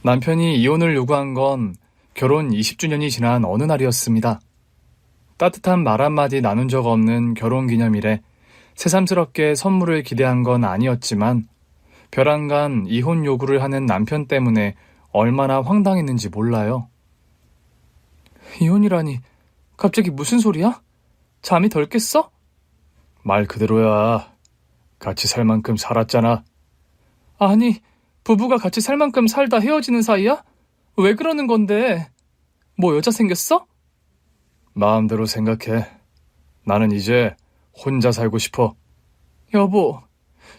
남편이 이혼을 요구한 건 결혼 20주년이 지난 어느 날이었습니다. 따뜻한 말 한마디 나눈 적 없는 결혼 기념일에 새삼스럽게 선물을 기대한 건 아니었지만 벼랑간 이혼 요구를 하는 남편 때문에 얼마나 황당했는지 몰라요. 이혼이라니, 갑자기 무슨 소리야? 잠이 덜 깼어? 말 그대로야. 같이 살 만큼 살았잖아. 아니, 부부가 같이 살 만큼 살다 헤어지는 사이야? 왜 그러는 건데? 뭐 여자 생겼어? 마음대로 생각해. 나는 이제 혼자 살고 싶어. 여보,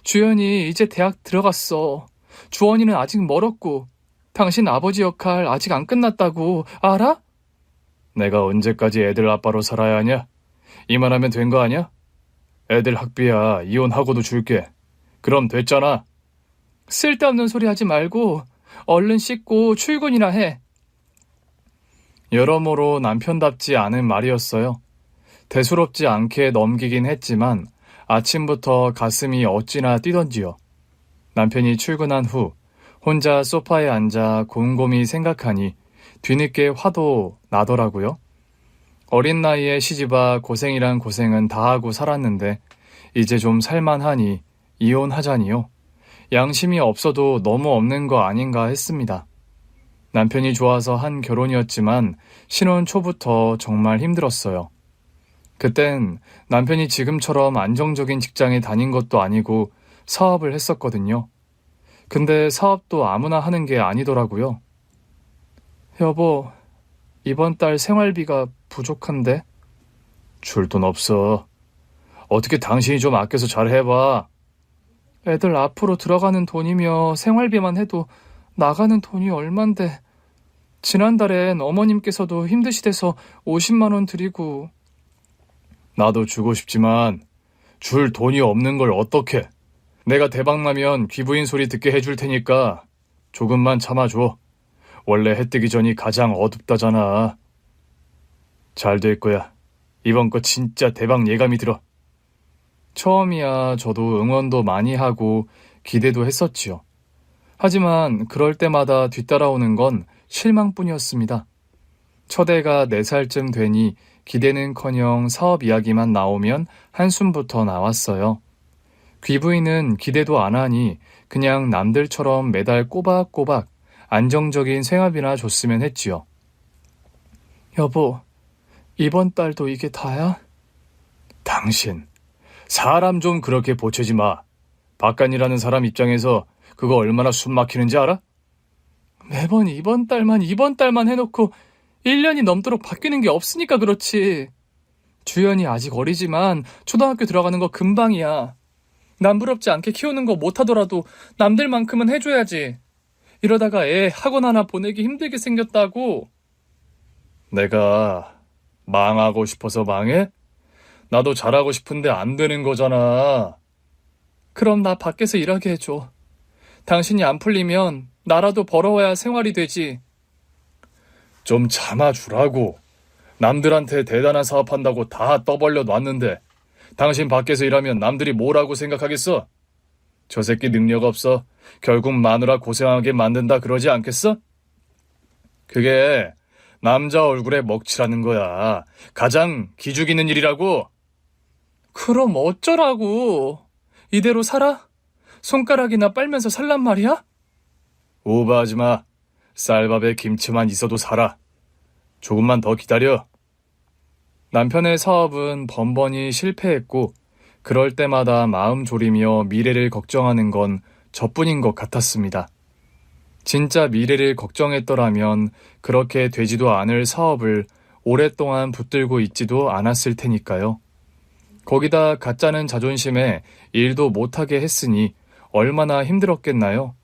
주연이 이제 대학 들어갔어. 주원이는 아직 멀었고, 당신 아버지 역할 아직 안 끝났다고, 알아? 내가 언제까지 애들 아빠로 살아야 하냐? 이만하면 된 거 아니야? 애들 학비야 이혼하고도 줄게. 그럼 됐잖아. 쓸데없는 소리 하지 말고 얼른 씻고 출근이나 해. 여러모로 남편답지 않은 말이었어요. 대수롭지 않게 넘기긴 했지만 아침부터 가슴이 어찌나 뛰던지요. 남편이 출근한 후 혼자 소파에 앉아 곰곰이 생각하니 뒤늦게 화도 나더라고요. 어린 나이에 시집와 고생이란 고생은 다 하고 살았는데 이제 좀 살만하니 이혼하자니요. 양심이 없어도 너무 없는 거 아닌가 했습니다. 남편이 좋아서 한 결혼이었지만 신혼 초부터 정말 힘들었어요. 그땐 남편이 지금처럼 안정적인 직장에 다닌 것도 아니고 사업을 했었거든요. 근데 사업도 아무나 하는 게 아니더라고요. 여보, 이번 달 생활비가 부족한데? 줄 돈 없어. 어떻게 당신이 좀 아껴서 잘 해봐. 애들 앞으로 들어가는 돈이며 생활비만 해도 나가는 돈이 얼만데. 지난달엔 어머님께서도 힘드시대서 50만 원 드리고. 나도 주고 싶지만 줄 돈이 없는 걸 어떡해. 내가 대박나면 귀부인 소리 듣게 해줄 테니까 조금만 참아줘. 원래 해 뜨기 전이 가장 어둡다잖아. 잘 될 거야. 이번 거 진짜 대박 예감이 들어. 처음이야 저도 응원도 많이 하고 기대도 했었지요. 하지만 그럴 때마다 뒤따라오는 건 실망뿐이었습니다. 첫 애가 4살쯤 되니 기대는커녕 사업 이야기만 나오면 한숨부터 나왔어요. 귀부인은 기대도 안 하니 그냥 남들처럼 매달 꼬박꼬박 안정적인 생활비나 줬으면 했지요. 여보, 이번 달도 이게 다야? 당신, 사람 좀 그렇게 보채지 마. 박간이라는 사람 입장에서 그거 얼마나 숨 막히는지 알아? 매번 이번 달만 해놓고 1년이 넘도록 바뀌는 게 없으니까 그렇지. 주연이 아직 어리지만 초등학교 들어가는 거 금방이야. 남부럽지 않게 키우는 거 못하더라도 남들만큼은 해줘야지. 이러다가 애 학원 하나 보내기 힘들게 생겼다고. 내가 망하고 싶어서 망해? 나도 잘하고 싶은데 안 되는 거잖아. 그럼 나 밖에서 일하게 해줘. 당신이 안 풀리면 나라도 벌어와야 생활이 되지. 좀 참아주라고. 남들한테 대단한 사업한다고 다 떠벌려 놨는데 당신 밖에서 일하면 남들이 뭐라고 생각하겠어? 저 새끼 능력 없어. 결국 마누라 고생하게 만든다 그러지 않겠어? 그게 남자 얼굴에 먹칠하는 거야. 가장 기죽이는 일이라고. 그럼 어쩌라고. 이대로 살아? 손가락이나 빨면서 살란 말이야? 오버하지 마. 쌀밥에 김치만 있어도 살아. 조금만 더 기다려. 남편의 사업은 번번이 실패했고 그럴 때마다 마음 졸이며 미래를 걱정하는 건 저뿐인 것 같았습니다. 진짜 미래를 걱정했더라면 그렇게 되지도 않을 사업을 오랫동안 붙들고 있지도 않았을 테니까요. 거기다 가짜는 자존심에 일도 못하게 했으니 얼마나 힘들었겠나요?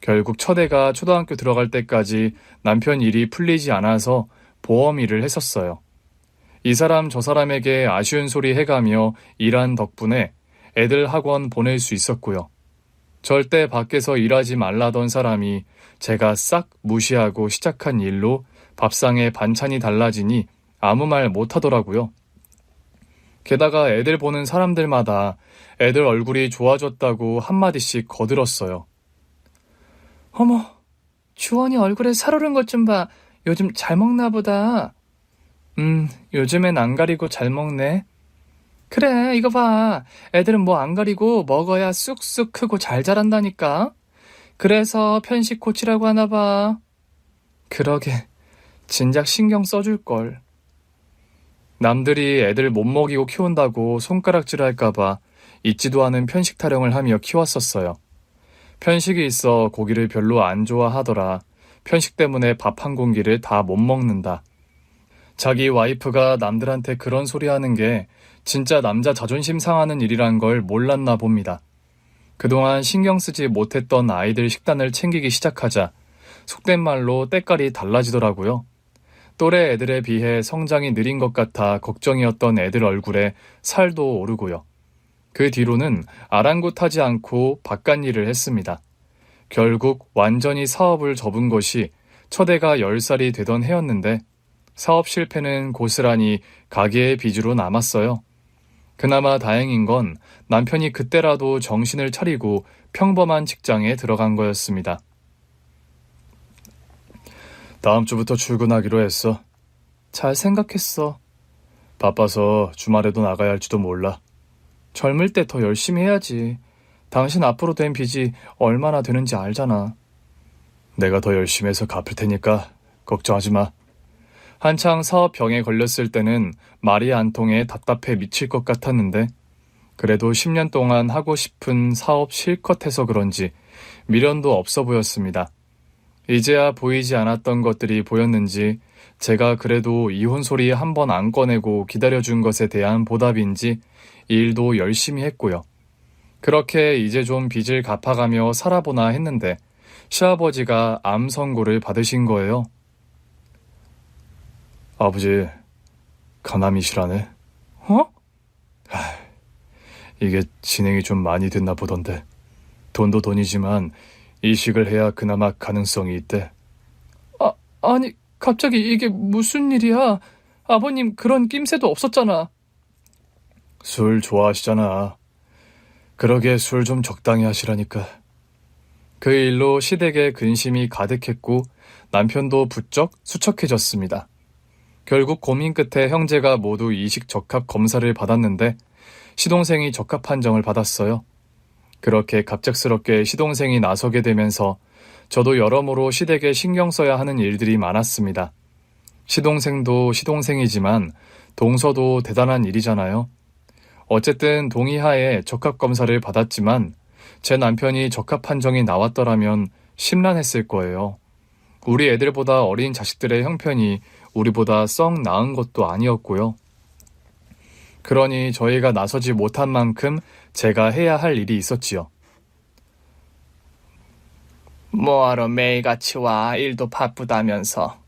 결국 첫 애가 초등학교 들어갈 때까지 남편 일이 풀리지 않아서 보험 일을 했었어요. 이 사람 저 사람에게 아쉬운 소리 해가며 일한 덕분에 애들 학원 보낼 수 있었고요. 절대 밖에서 일하지 말라던 사람이 제가 싹 무시하고 시작한 일로 밥상에 반찬이 달라지니 아무 말 못하더라고요. 게다가 애들 보는 사람들마다 애들 얼굴이 좋아졌다고 한마디씩 거들었어요. 어머, 주원이 얼굴에 살 오른 것 좀 봐. 요즘 잘 먹나 보다. 요즘엔 안 가리고 잘 먹네. 그래, 이거 봐. 애들은 뭐 안 가리고 먹어야 쑥쑥 크고 잘 자란다니까. 그래서 편식 코치라고 하나 봐. 그러게, 진작 신경 써줄걸. 남들이 애들 못 먹이고 키운다고 손가락질 할까봐 잊지도 않은 편식 타령을 하며 키웠었어요. 편식이 있어 고기를 별로 안 좋아하더라. 편식 때문에 밥 한 공기를 다 못 먹는다. 자기 와이프가 남들한테 그런 소리 하는 게 진짜 남자 자존심 상하는 일이란 걸 몰랐나 봅니다. 그동안 신경 쓰지 못했던 아이들 식단을 챙기기 시작하자 속된 말로 때깔이 달라지더라고요. 또래 애들에 비해 성장이 느린 것 같아 걱정이었던 애들 얼굴에 살도 오르고요. 그 뒤로는 아랑곳하지 않고 바깥일을 했습니다. 결국 완전히 사업을 접은 것이 첫 애가 10살이 되던 해였는데 사업 실패는 고스란히 가게의 빚으로 남았어요. 그나마 다행인 건 남편이 그때라도 정신을 차리고 평범한 직장에 들어간 거였습니다. 다음 주부터 출근하기로 했어. 잘 생각했어. 바빠서 주말에도 나가야 할지도 몰라. 젊을 때 더 열심히 해야지. 당신 앞으로 된 빚이 얼마나 되는지 알잖아. 내가 더 열심히 해서 갚을 테니까 걱정하지 마. 한창 사업 병에 걸렸을 때는 말이 안 통해 답답해 미칠 것 같았는데 그래도 10년 동안 하고 싶은 사업 실컷 해서 그런지 미련도 없어 보였습니다. 이제야 보이지 않았던 것들이 보였는지 제가 그래도 이혼 소리 한 번 안 꺼내고 기다려준 것에 대한 보답인지 일도 열심히 했고요. 그렇게 이제 좀 빚을 갚아가며 살아보나 했는데 시아버지가 암 선고를 받으신 거예요. 아버지, 간암이시라네. 어? 이게 진행이 좀 많이 됐나 보던데. 돈도 돈이지만 이식을 해야 그나마 가능성이 있대. 아니, 갑자기 이게 무슨 일이야? 아버님 그런 낌새도 없었잖아. 술 좋아하시잖아. 그러게 술 좀 적당히 하시라니까. 그 일로 시댁에 근심이 가득했고 남편도 부쩍 수척해졌습니다. 결국 고민 끝에 형제가 모두 이식 적합 검사를 받았는데 시동생이 적합 판정을 받았어요. 그렇게 갑작스럽게 시동생이 나서게 되면서 저도 여러모로 시댁에 신경 써야 하는 일들이 많았습니다. 시동생도 시동생이지만 동서도 대단한 일이잖아요. 어쨌든 동의하에 적합검사를 받았지만 제 남편이 적합 판정이 나왔더라면 심란했을 거예요. 우리 애들보다 어린 자식들의 형편이 우리보다 썩 나은 것도 아니었고요. 그러니 저희가 나서지 못한 만큼 제가 해야 할 일이 있었지요. 뭐하러 매일같이 와, 일도 바쁘다면서.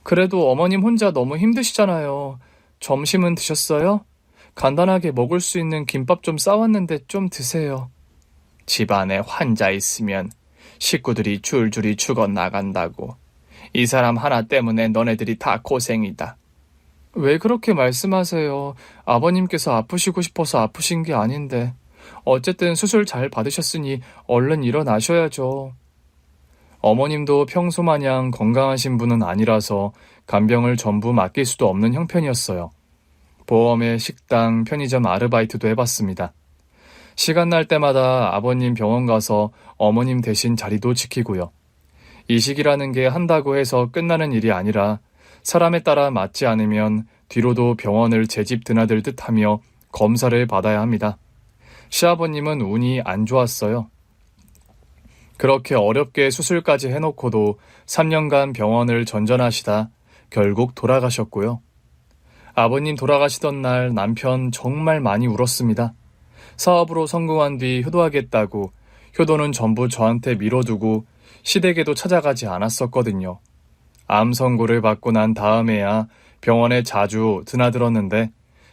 그래도 어머님 혼자 너무 힘드시잖아요. 점심은 드셨어요? 간단하게 먹을 수 있는 김밥 좀 싸왔는데 좀 드세요. 집안에 환자 있으면 식구들이 줄줄이 죽어나간다고. 이 사람 하나 때문에 너네들이 다 고생이다. 왜 그렇게 말씀하세요? 아버님께서 아프시고 싶어서 아프신 게 아닌데. 어쨌든 수술 잘 받으셨으니 얼른 일어나셔야죠. 어머님도 평소 마냥 건강하신 분은 아니라서 간병을 전부 맡길 수도 없는 형편이었어요. 보험에 식당, 편의점 아르바이트도 해봤습니다. 시간 날 때마다 아버님 병원 가서 어머님 대신 자리도 지키고요. 이식이라는 게 한다고 해서 끝나는 일이 아니라 사람에 따라 맞지 않으면 뒤로도 병원을 제 집 드나들듯 하며 검사를 받아야 합니다. 시아버님은 운이 안 좋았어요. 그렇게 어렵게 수술까지 해놓고도 3년간 병원을 전전하시다 결국 돌아가셨고요. 아버님 돌아가시던 날 남편 정말 많이 울었습니다. 사업으로 성공한 뒤 효도하겠다고 효도는 전부 저한테 미뤄두고 시댁에도 찾아가지 않았었거든요. 암 선고를 받고 난 다음에야 병원에 자주 드나들었는데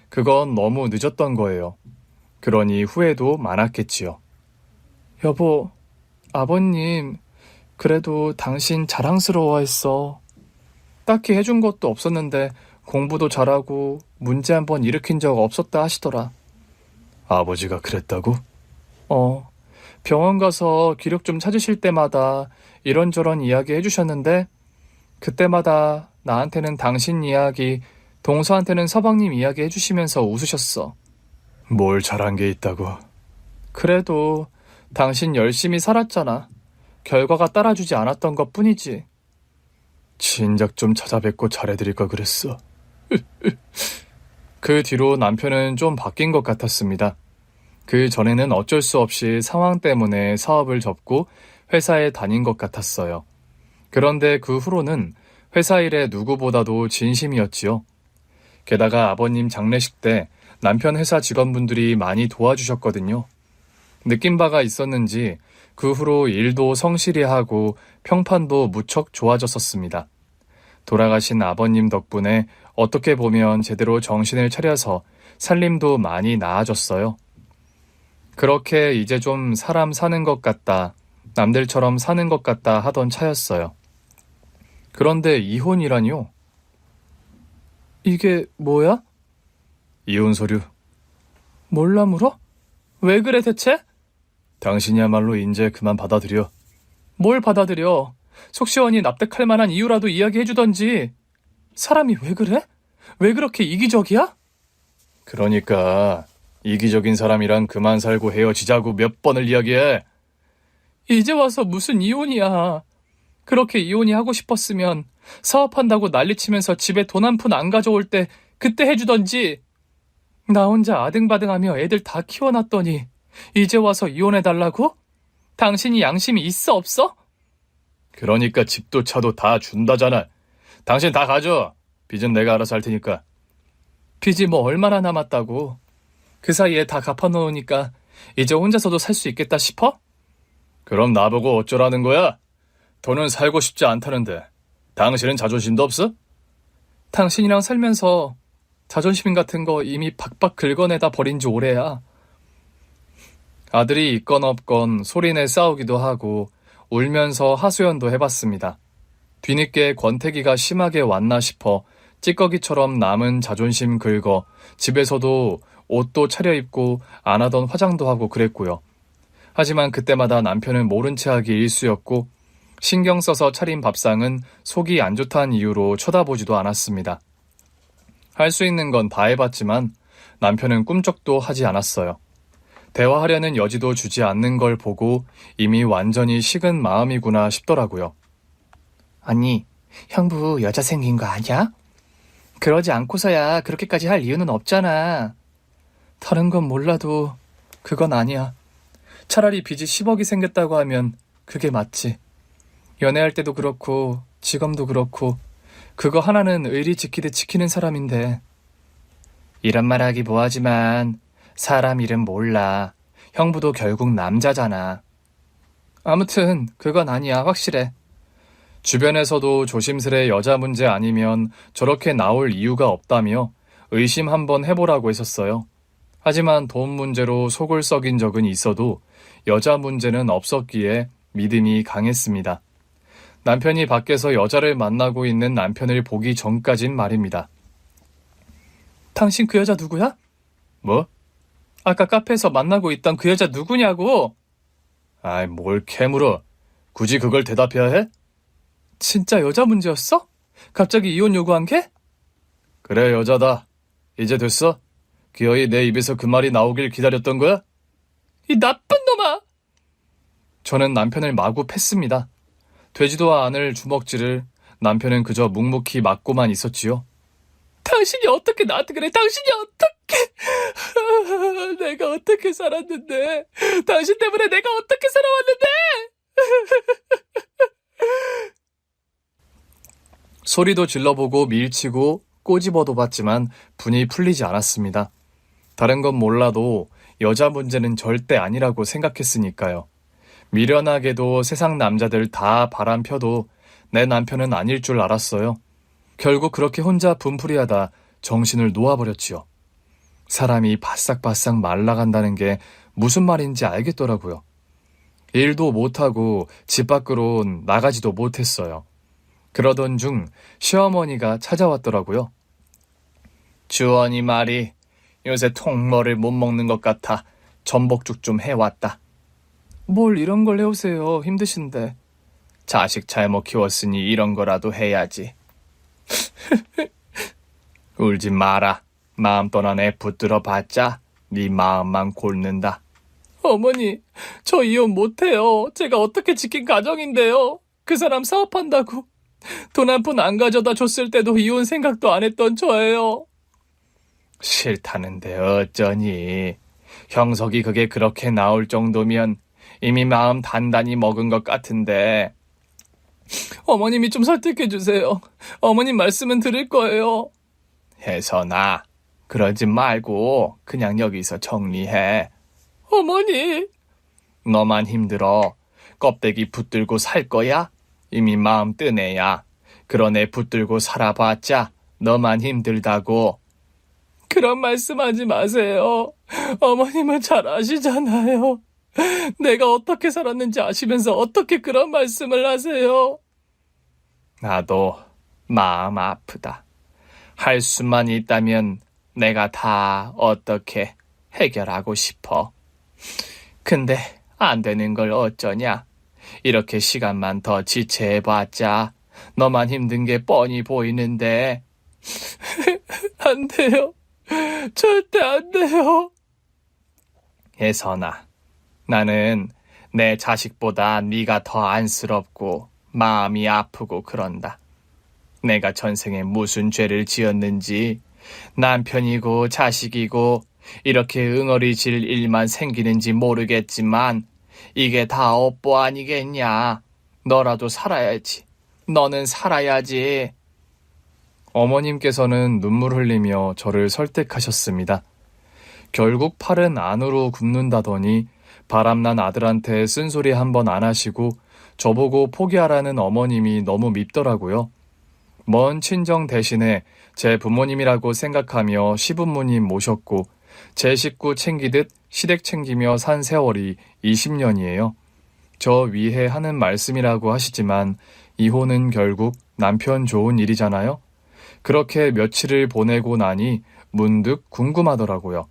그건 너무 늦었던 거예요. 그러니 후회도 많았겠지요. 여보, 아버님, 그래도 당신 자랑스러워했어. 딱히 해준 것도 없었는데 공부도 잘하고 문제 한 번 일으킨 적 없었다 하시더라. 아버지가 그랬다고? 병원 가서 기록 좀 찾으실 때마다 이런저런 이야기 해주셨는데 그때마다 나한테는 당신 이야기, 동서한테는 서방님 이야기 해주시면서 웃으셨어. 뭘 잘한 게 있다고? 그래도 당신 열심히 살았잖아. 결과가 따라주지 않았던 것 뿐이지. 진작 좀 찾아뵙고 잘해드릴 걸 그랬어. 그 뒤로 남편은 좀 바뀐 것 같았습니다. 그 전에는 어쩔 수 없이 상황 때문에 사업을 접고 회사에 다닌 것 같았어요. 그런데 그 후로는 회사 일에 누구보다도 진심이었지요. 게다가 아버님 장례식 때 남편 회사 직원분들이 많이 도와주셨거든요. 느낀 바가 있었는지 그 후로 일도 성실히 하고 평판도 무척 좋아졌었습니다. 돌아가신 아버님 덕분에 어떻게 보면 제대로 정신을 차려서 살림도 많이 나아졌어요. 그렇게 이제 좀 사람 사는 것 같다, 남들처럼 사는 것 같다 하던 차였어요. 그런데 이혼이라뇨? 이게 뭐야? 이혼 서류. 몰라 물어? 왜 그래 대체? 당신이야말로 이제 그만 받아들여. 뭘 받아들여? 속 시원히 납득할 만한 이유라도 이야기해주던지. 사람이 왜 그래? 왜 그렇게 이기적이야? 그러니까 이기적인 사람이랑 그만 살고 헤어지자고 몇 번을 이야기해. 이제 와서 무슨 이혼이야. 그렇게 이혼이 하고 싶었으면 사업한다고 난리치면서 집에 돈 한 푼 안 가져올 때 그때 해주던지. 나 혼자 아등바등하며 애들 다 키워놨더니 이제 와서 이혼해달라고? 당신이 양심이 있어 없어? 그러니까 집도 차도 다 준다잖아. 당신 다 가져. 빚은 내가 알아서 할 테니까. 빚이 뭐 얼마나 남았다고. 그 사이에 다 갚아놓으니까 이제 혼자서도 살 수 있겠다 싶어? 그럼 나보고 어쩌라는 거야? 더는 살고 싶지 않다는데 당신은 자존심도 없어? 당신이랑 살면서 자존심 같은 거 이미 박박 긁어내다 버린 지 오래야. 아들이 있건 없건 소리내 싸우기도 하고 울면서 하소연도 해봤습니다. 뒤늦게 권태기가 심하게 왔나 싶어 찌꺼기처럼 남은 자존심 긁어 집에서도 옷도 차려입고 안 하던 화장도 하고 그랬고요. 하지만 그때마다 남편은 모른 채 하기 일쑤였고 신경 써서 차린 밥상은 속이 안 좋다는 이유로 쳐다보지도 않았습니다. 할 수 있는 건 다 해봤지만 남편은 꿈쩍도 하지 않았어요. 대화하려는 여지도 주지 않는 걸 보고 이미 완전히 식은 마음이구나 싶더라고요. 아니, 형부 여자 생긴 거 아니야? 그러지 않고서야 그렇게까지 할 이유는 없잖아. 다른 건 몰라도 그건 아니야. 차라리 빚이 10억이 생겼다고 하면 그게 맞지. 연애할 때도 그렇고 지금도 그렇고 그거 하나는 의리 지키듯 지키는 사람인데. 이런 말 하기 뭐하지만 사람 일은 몰라. 형부도 결국 남자잖아. 아무튼 그건 아니야, 확실해. 주변에서도 조심스레 여자 문제 아니면 저렇게 나올 이유가 없다며 의심 한번 해보라고 했었어요. 하지만 돈 문제로 속을 썩인 적은 있어도 여자 문제는 없었기에 믿음이 강했습니다. 남편이 밖에서 여자를 만나고 있는 남편을 보기 전까진 말입니다. 당신 그 여자 누구야? 뭐? 아까 카페에서 만나고 있던 그 여자 누구냐고? 아이, 뭘 캐물어. 굳이 그걸 대답해야 해? 진짜 여자 문제였어? 갑자기 이혼 요구한 게? 그래, 여자다. 이제 됐어? 기어이 내 입에서 그 말이 나오길 기다렸던 거야? 이 나쁜 놈아! 저는 남편을 마구 팼습니다. 되지도 않을 주먹질을 남편은 그저 묵묵히 맞고만 있었지요. 당신이 어떻게 나한테 그래? 당신이 어떻게? 내가 어떻게 살았는데? 당신 때문에 내가 어떻게 살아왔는데? 소리도 질러보고 밀치고 꼬집어도 봤지만 분이 풀리지 않았습니다. 다른 건 몰라도 여자 문제는 절대 아니라고 생각했으니까요. 미련하게도 세상 남자들 다 바람 펴도 내 남편은 아닐 줄 알았어요. 결국 그렇게 혼자 분풀이하다 정신을 놓아버렸지요. 사람이 바싹바싹 말라간다는 게 무슨 말인지 알겠더라고요. 일도 못하고 집 밖으로 나가지도 못했어요. 그러던 중 시어머니가 찾아왔더라고요. 주원이 말이 요새 통머를 못 먹는 것 같아 전복죽 좀 해왔다. 뭘 이런 걸 해오세요. 힘드신데. 자식 잘못 키웠으니 이런 거라도 해야지. 울지 마라. 마음 떠난 애 붙들어 봤자 네 마음만 골는다. 어머니, 저 이혼 못해요. 제가 어떻게 지킨 가정인데요. 그 사람 사업한다고 돈 한 푼 안 가져다 줬을 때도 이혼 생각도 안 했던 저예요. 싫다는데 어쩌니. 형석이 그게 그렇게 나올 정도면 이미 마음 단단히 먹은 것 같은데. 어머님이 좀 설득해주세요. 어머님 말씀은 들을 거예요. 혜선아, 그러지 말고 그냥 여기서 정리해. 어머니. 너만 힘들어. 껍데기 붙들고 살 거야? 이미 마음 뜬 애야. 그런 애 붙들고 살아봤자 너만 힘들다고. 그런 말씀하지 마세요. 어머님은 잘 아시잖아요. 내가 어떻게 살았는지 아시면서 어떻게 그런 말씀을 하세요? 나도 마음 아프다. 할 수만 있다면 내가 다 어떻게 해결하고 싶어. 근데 안 되는 걸 어쩌냐. 이렇게 시간만 더 지체해봤자 너만 힘든 게 뻔히 보이는데. 안 돼요. 절대 안 돼요. 혜선아, 나는 내 자식보다 네가 더 안쓰럽고 마음이 아프고 그런다. 내가 전생에 무슨 죄를 지었는지, 남편이고 자식이고 이렇게 응어리질 일만 생기는지 모르겠지만 이게 다 업보 아니겠냐. 너라도 살아야지. 너는 살아야지. 어머님께서는 눈물 흘리며 저를 설득하셨습니다. 결국 팔은 안으로 굽는다더니 바람난 아들한테 쓴소리 한번 안 하시고 저보고 포기하라는 어머님이 너무 밉더라고요. 먼 친정 대신에 제 부모님이라고 생각하며 시부모님 모셨고 제 식구 챙기듯 시댁 챙기며 산 세월이 20년이에요. 저 위해 하는 말씀이라고 하시지만 이혼은 결국 남편 좋은 일이잖아요. 그렇게 며칠을 보내고 나니 문득 궁금하더라고요.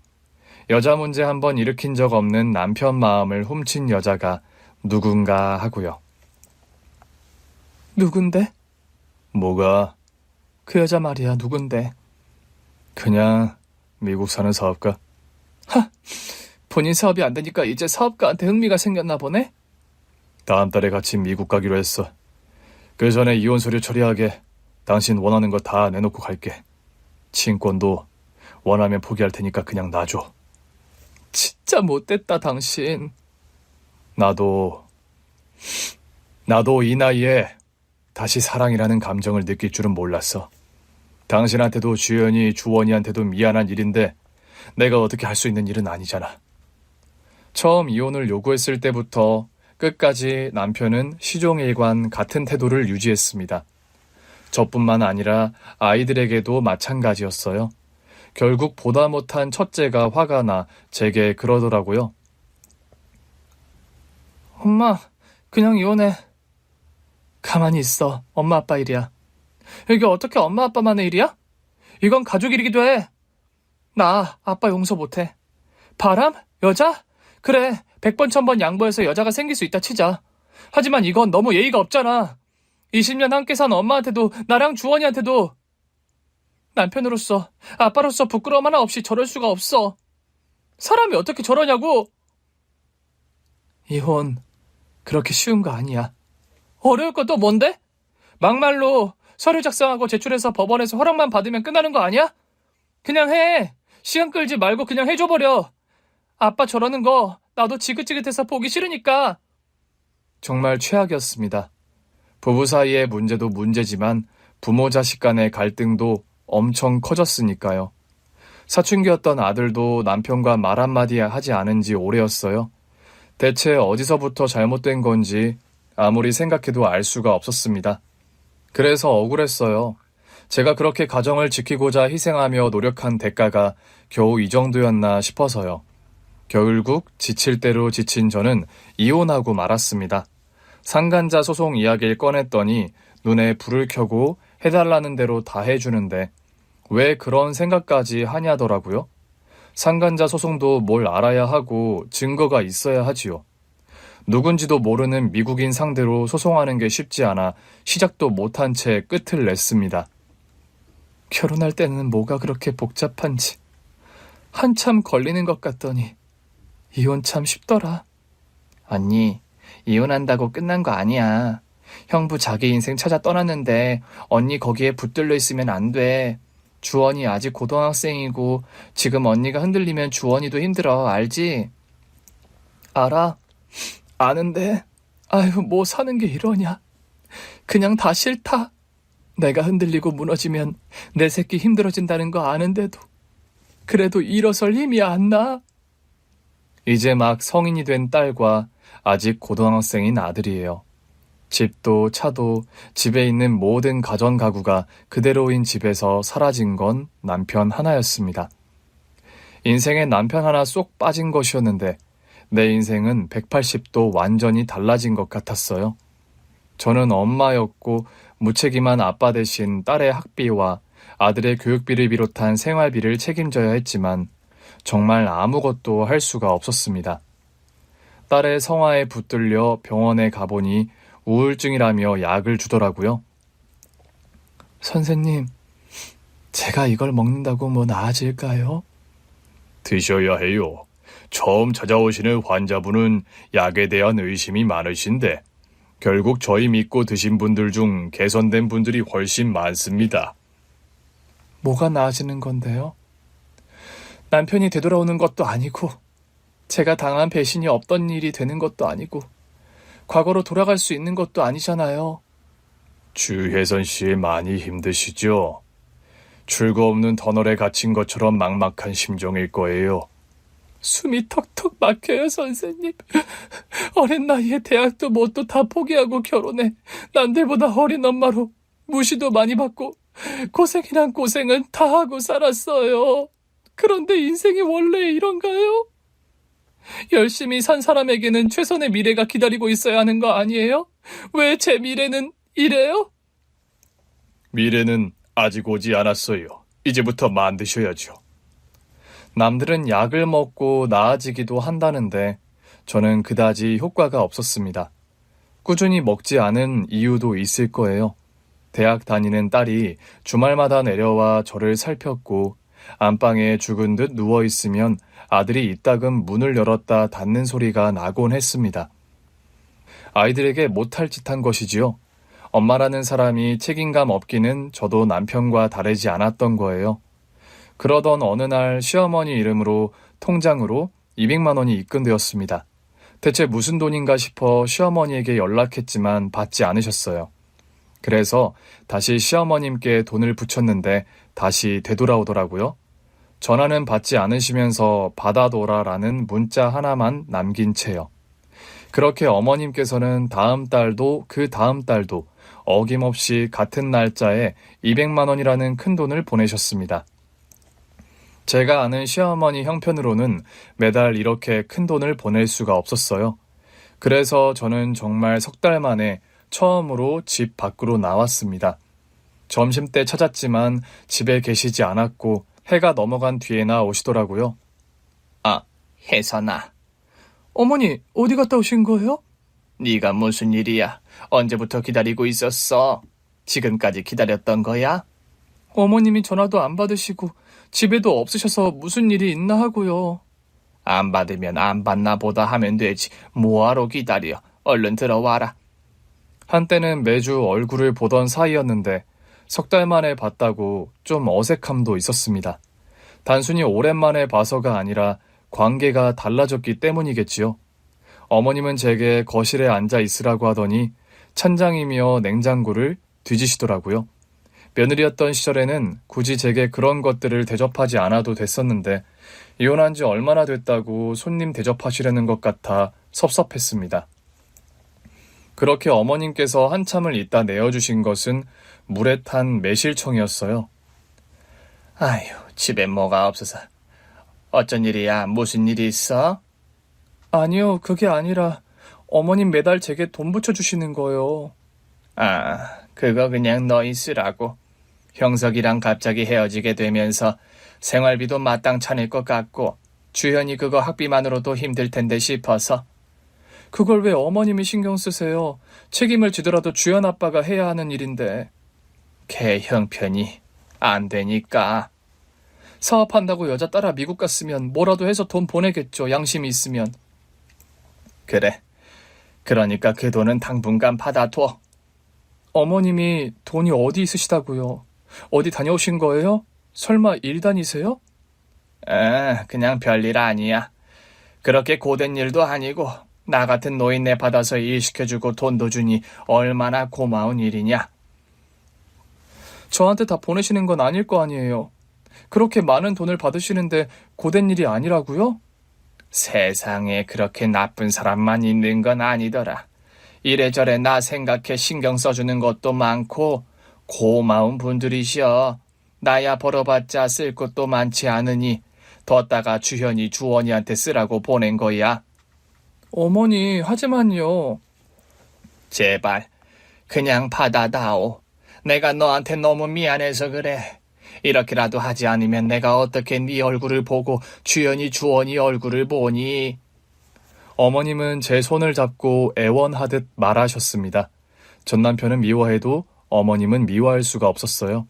여자 문제 한번 일으킨 적 없는 남편 마음을 훔친 여자가 누군가 하고요. 누군데? 뭐가? 그 여자 말이야, 누군데? 그냥 미국 사는 사업가. 하! 본인 사업이 안 되니까 이제 사업가한테 흥미가 생겼나 보네? 다음 달에 같이 미국 가기로 했어. 그 전에 이혼 서류 처리하게 당신 원하는 거 다 내놓고 갈게. 친권도 원하면 포기할 테니까 그냥 놔줘. 진짜 못됐다, 당신. 나도 이 나이에 다시 사랑이라는 감정을 느낄 줄은 몰랐어. 당신한테도 주연이, 주원이한테도 미안한 일인데 내가 어떻게 할 수 있는 일은 아니잖아. 처음 이혼을 요구했을 때부터 끝까지 남편은 시종일관 같은 태도를 유지했습니다. 저뿐만 아니라 아이들에게도 마찬가지였어요. 결국 보다 못한 첫째가 화가 나 제게 그러더라고요. 엄마, 그냥 이혼해. 가만히 있어. 엄마 아빠 일이야. 이게 어떻게 엄마 아빠만의 일이야? 이건 가족 일이기도 해. 나 아빠 용서 못해. 바람? 여자? 그래, 100번 1000번 양보해서 여자가 생길 수 있다 치자. 하지만 이건 너무 예의가 없잖아. 20년 함께 산 엄마한테도 나랑 주원이한테도. 남편으로서, 아빠로서 부끄러움 하나 없이 저럴 수가 없어. 사람이 어떻게 저러냐고. 이혼 그렇게 쉬운 거 아니야. 어려울 건 또 뭔데? 막말로 서류 작성하고 제출해서 법원에서 허락만 받으면 끝나는 거 아니야? 그냥 해. 시간 끌지 말고 그냥 해줘버려. 아빠 저러는 거 나도 지긋지긋해서 보기 싫으니까. 정말 최악이었습니다. 부부 사이의 문제도 문제지만 부모 자식 간의 갈등도 엄청 커졌으니까요. 사춘기였던 아들도 남편과 말 한마디 하지 않은 지 오래였어요. 대체 어디서부터 잘못된 건지 아무리 생각해도 알 수가 없었습니다. 그래서 억울했어요. 제가 그렇게 가정을 지키고자 희생하며 노력한 대가가 겨우 이 정도였나 싶어서요. 결국 지칠 대로 지친 저는 이혼하고 말았습니다. 상간자 소송 이야기를 꺼냈더니 눈에 불을 켜고 해달라는 대로 다 해주는데 왜 그런 생각까지 하냐더라고요. 상간자 소송도 뭘 알아야 하고 증거가 있어야 하지요. 누군지도 모르는 미국인 상대로 소송하는 게 쉽지 않아 시작도 못한 채 끝을 냈습니다. 결혼할 때는 뭐가 그렇게 복잡한지 한참 걸리는 것 같더니 이혼 참 쉽더라. 언니, 이혼한다고 끝난 거 아니야. 형부 자기 인생 찾아 떠났는데 언니 거기에 붙들려 있으면 안 돼. 주원이 아직 고등학생이고 지금 언니가 흔들리면 주원이도 힘들어. 알지? 알아. 아는데 아유 뭐 사는 게 이러냐. 그냥 다 싫다. 내가 흔들리고 무너지면 내 새끼 힘들어진다는 거 아는데도 그래도 일어설 힘이 안 나. 이제 막 성인이 된 딸과 아직 고등학생인 아들이에요. 집도 차도 집에 있는 모든 가전 가구가 그대로인 집에서 사라진 건 남편 하나였습니다. 인생에 남편 하나 쏙 빠진 것이었는데 내 인생은 180도 완전히 달라진 것 같았어요. 저는 엄마였고 무책임한 아빠 대신 딸의 학비와 아들의 교육비를 비롯한 생활비를 책임져야 했지만 정말 아무것도 할 수가 없었습니다. 딸의 성화에 붙들려 병원에 가보니 우울증이라며 약을 주더라고요. 선생님, 제가 이걸 먹는다고 뭐 나아질까요? 드셔야 해요. 처음 찾아오시는 환자분은 약에 대한 의심이 많으신데 결국 저희 믿고 드신 분들 중 개선된 분들이 훨씬 많습니다. 뭐가 나아지는 건데요? 남편이 되돌아오는 것도 아니고 제가 당한 배신이 없던 일이 되는 것도 아니고 과거로 돌아갈 수 있는 것도 아니잖아요. 주혜선 씨 많이 힘드시죠? 출구 없는 터널에 갇힌 것처럼 막막한 심정일 거예요. 숨이 턱턱 막혀요, 선생님. 어린 나이에 대학도 뭣도 다 포기하고 결혼해 남들보다 어린 엄마로 무시도 많이 받고 고생이란 고생은 다 하고 살았어요. 그런데 인생이 원래 이런가요? 열심히 산 사람에게는 최선의 미래가 기다리고 있어야 하는 거 아니에요? 왜 제 미래는 이래요? 미래는 아직 오지 않았어요. 이제부터 만드셔야죠. 남들은 약을 먹고 나아지기도 한다는데 저는 그다지 효과가 없었습니다. 꾸준히 먹지 않은 이유도 있을 거예요. 대학 다니는 딸이 주말마다 내려와 저를 살폈고 안방에 죽은 듯 누워있으면 아들이 이따금 문을 열었다 닫는 소리가 나곤 했습니다. 아이들에게 못할 짓 한 것이지요. 엄마라는 사람이 책임감 없기는 저도 남편과 다르지 않았던 거예요. 그러던 어느 날 시어머니 이름으로 통장으로 200만 원이 입금되었습니다. 대체 무슨 돈인가 싶어 시어머니에게 연락했지만 받지 않으셨어요. 그래서 다시 시어머님께 돈을 붙였는데 다시 되돌아오더라고요. 전화는 받지 않으시면서 받아둬라라는 문자 하나만 남긴 채요. 그렇게 어머님께서는 다음 달도 그 다음 달도 어김없이 같은 날짜에 200만 원이라는 큰 돈을 보내셨습니다. 제가 아는 시어머니 형편으로는 매달 이렇게 큰 돈을 보낼 수가 없었어요. 그래서 저는 정말 석 달 만에 처음으로 집 밖으로 나왔습니다. 점심때 찾았지만 집에 계시지 않았고 해가 넘어간 뒤에나 오시더라고요. 아, 혜선아. 어머니, 어디 갔다 오신 거예요? 네가 무슨 일이야? 언제부터 기다리고 있었어? 지금까지 기다렸던 거야? 어머님이 전화도 안 받으시고 집에도 없으셔서 무슨 일이 있나 하고요. 안 받으면 안 받나 보다 하면 되지. 뭐하러 기다려? 얼른 들어와라. 한때는 매주 얼굴을 보던 사이였는데 석 달 만에 봤다고 좀 어색함도 있었습니다. 단순히 오랜만에 봐서가 아니라 관계가 달라졌기 때문이겠지요. 어머님은 제게 거실에 앉아 있으라고 하더니 찬장이며 냉장고를 뒤지시더라고요. 며느리였던 시절에는 굳이 제게 그런 것들을 대접하지 않아도 됐었는데 이혼한 지 얼마나 됐다고 손님 대접하시려는 것 같아 섭섭했습니다. 그렇게 어머님께서 한참을 있다 내어주신 것은 물에 탄 매실청이었어요. 아휴, 집에 뭐가 없어서. 어쩐 일이야? 무슨 일이 있어? 아니요, 그게 아니라 어머님 매달 제게 돈 붙여주시는 거요. 아, 그거 그냥 너희 쓰라고. 형석이랑 갑자기 헤어지게 되면서 생활비도 마땅찮을 것 같고 주현이 그거 학비만으로도 힘들 텐데 싶어서. 그걸 왜 어머님이 신경 쓰세요? 책임을 지더라도 주연 아빠가 해야 하는 일인데. 걔 형편이 안 되니까. 사업한다고 여자 따라 미국 갔으면 뭐라도 해서 돈 보내겠죠. 양심이 있으면. 그래. 그러니까 그 돈은 당분간 받아둬. 어머님이 돈이 어디 있으시다고요? 어디 다녀오신 거예요? 설마 일 다니세요? 그냥 별일 아니야. 그렇게 고된 일도 아니고 나 같은 노인네 받아서 일 시켜주고 돈도 주니 얼마나 고마운 일이냐. 저한테 다 보내시는 건 아닐 거 아니에요. 그렇게 많은 돈을 받으시는데 고된 일이 아니라고요? 세상에 그렇게 나쁜 사람만 있는 건 아니더라. 이래저래 나 생각해 신경 써주는 것도 많고 고마운 분들이시여. 나야 벌어봤자 쓸 것도 많지 않으니 뒀다가 주현이 주원이한테 쓰라고 보낸 거야. 어머니, 하지만요. 제발 그냥 받아다오. 내가 너한테 너무 미안해서 그래. 이렇게라도 하지 않으면 내가 어떻게 네 얼굴을 보고 주현이 주원이 얼굴을 보니. 어머님은 제 손을 잡고 애원하듯 말하셨습니다. 전 남편은 미워해도 어머님은 미워할 수가 없었어요.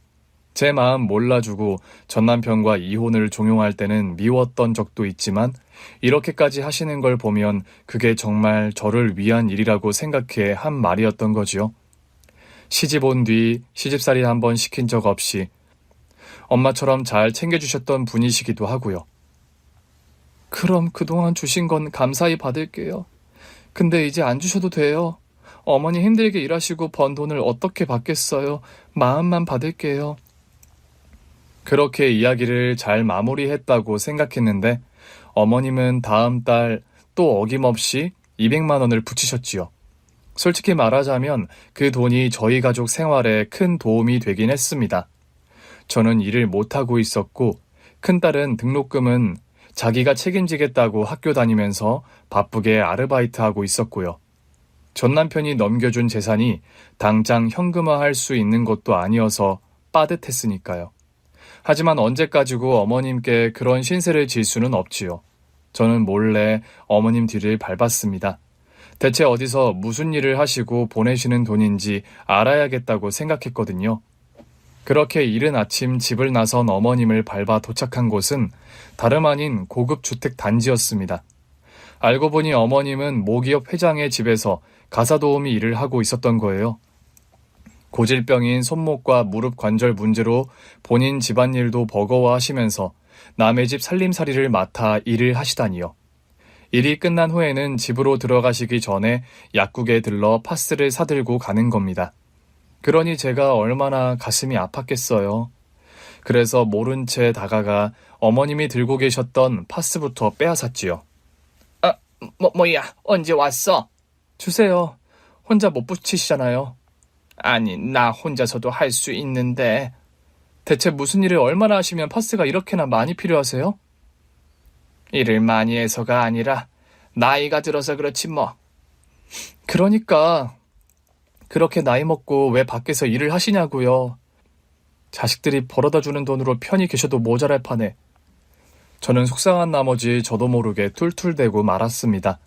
제 마음 몰라주고 전 남편과 이혼을 종용할 때는 미웠던 적도 있지만 이렇게까지 하시는 걸 보면 그게 정말 저를 위한 일이라고 생각해 한 말이었던 거지요. 시집 온 뒤 시집살이 한번 시킨 적 없이 엄마처럼 잘 챙겨주셨던 분이시기도 하고요. 그럼 그동안 주신 건 감사히 받을게요. 근데 이제 안 주셔도 돼요. 어머니 힘들게 일하시고 번 돈을 어떻게 받겠어요. 마음만 받을게요. 그렇게 이야기를 잘 마무리했다고 생각했는데 어머님은 다음 달 또 어김없이 200만 원을 붙이셨지요. 솔직히 말하자면 그 돈이 저희 가족 생활에 큰 도움이 되긴 했습니다. 저는 일을 못하고 있었고 큰딸은 등록금은 자기가 책임지겠다고 학교 다니면서 바쁘게 아르바이트하고 있었고요. 전 남편이 넘겨준 재산이 당장 현금화할 수 있는 것도 아니어서 빠듯했으니까요. 하지만 언제까지고 어머님께 그런 신세를 질 수는 없지요. 저는 몰래 어머님 뒤를 밟았습니다. 대체 어디서 무슨 일을 하시고 보내시는 돈인지 알아야겠다고 생각했거든요. 그렇게 이른 아침 집을 나선 어머님을 밟아 도착한 곳은 다름 아닌 고급 주택 단지였습니다. 알고 보니 어머님은 모기업 회장의 집에서 가사도우미 일을 하고 있었던 거예요. 고질병인 손목과 무릎 관절 문제로 본인 집안일도 버거워하시면서 남의 집 살림살이를 맡아 일을 하시다니요. 일이 끝난 후에는 집으로 들어가시기 전에 약국에 들러 파스를 사들고 가는 겁니다. 그러니 제가 얼마나 가슴이 아팠겠어요. 그래서 모른 채 다가가 어머님이 들고 계셨던 파스부터 빼앗았지요. 뭐야, 언제 왔어? 주세요. 혼자 못 붙이시잖아요. 아니, 나 혼자서도 할 수 있는데. 대체 무슨 일을 얼마나 하시면 파스가 이렇게나 많이 필요하세요? 일을 많이 해서가 아니라 나이가 들어서 그렇지 뭐. 그러니까 그렇게 나이 먹고 왜 밖에서 일을 하시냐고요. 자식들이 벌어다 주는 돈으로 편히 계셔도 모자랄 판에. 저는 속상한 나머지 저도 모르게 툴툴대고 말았습니다.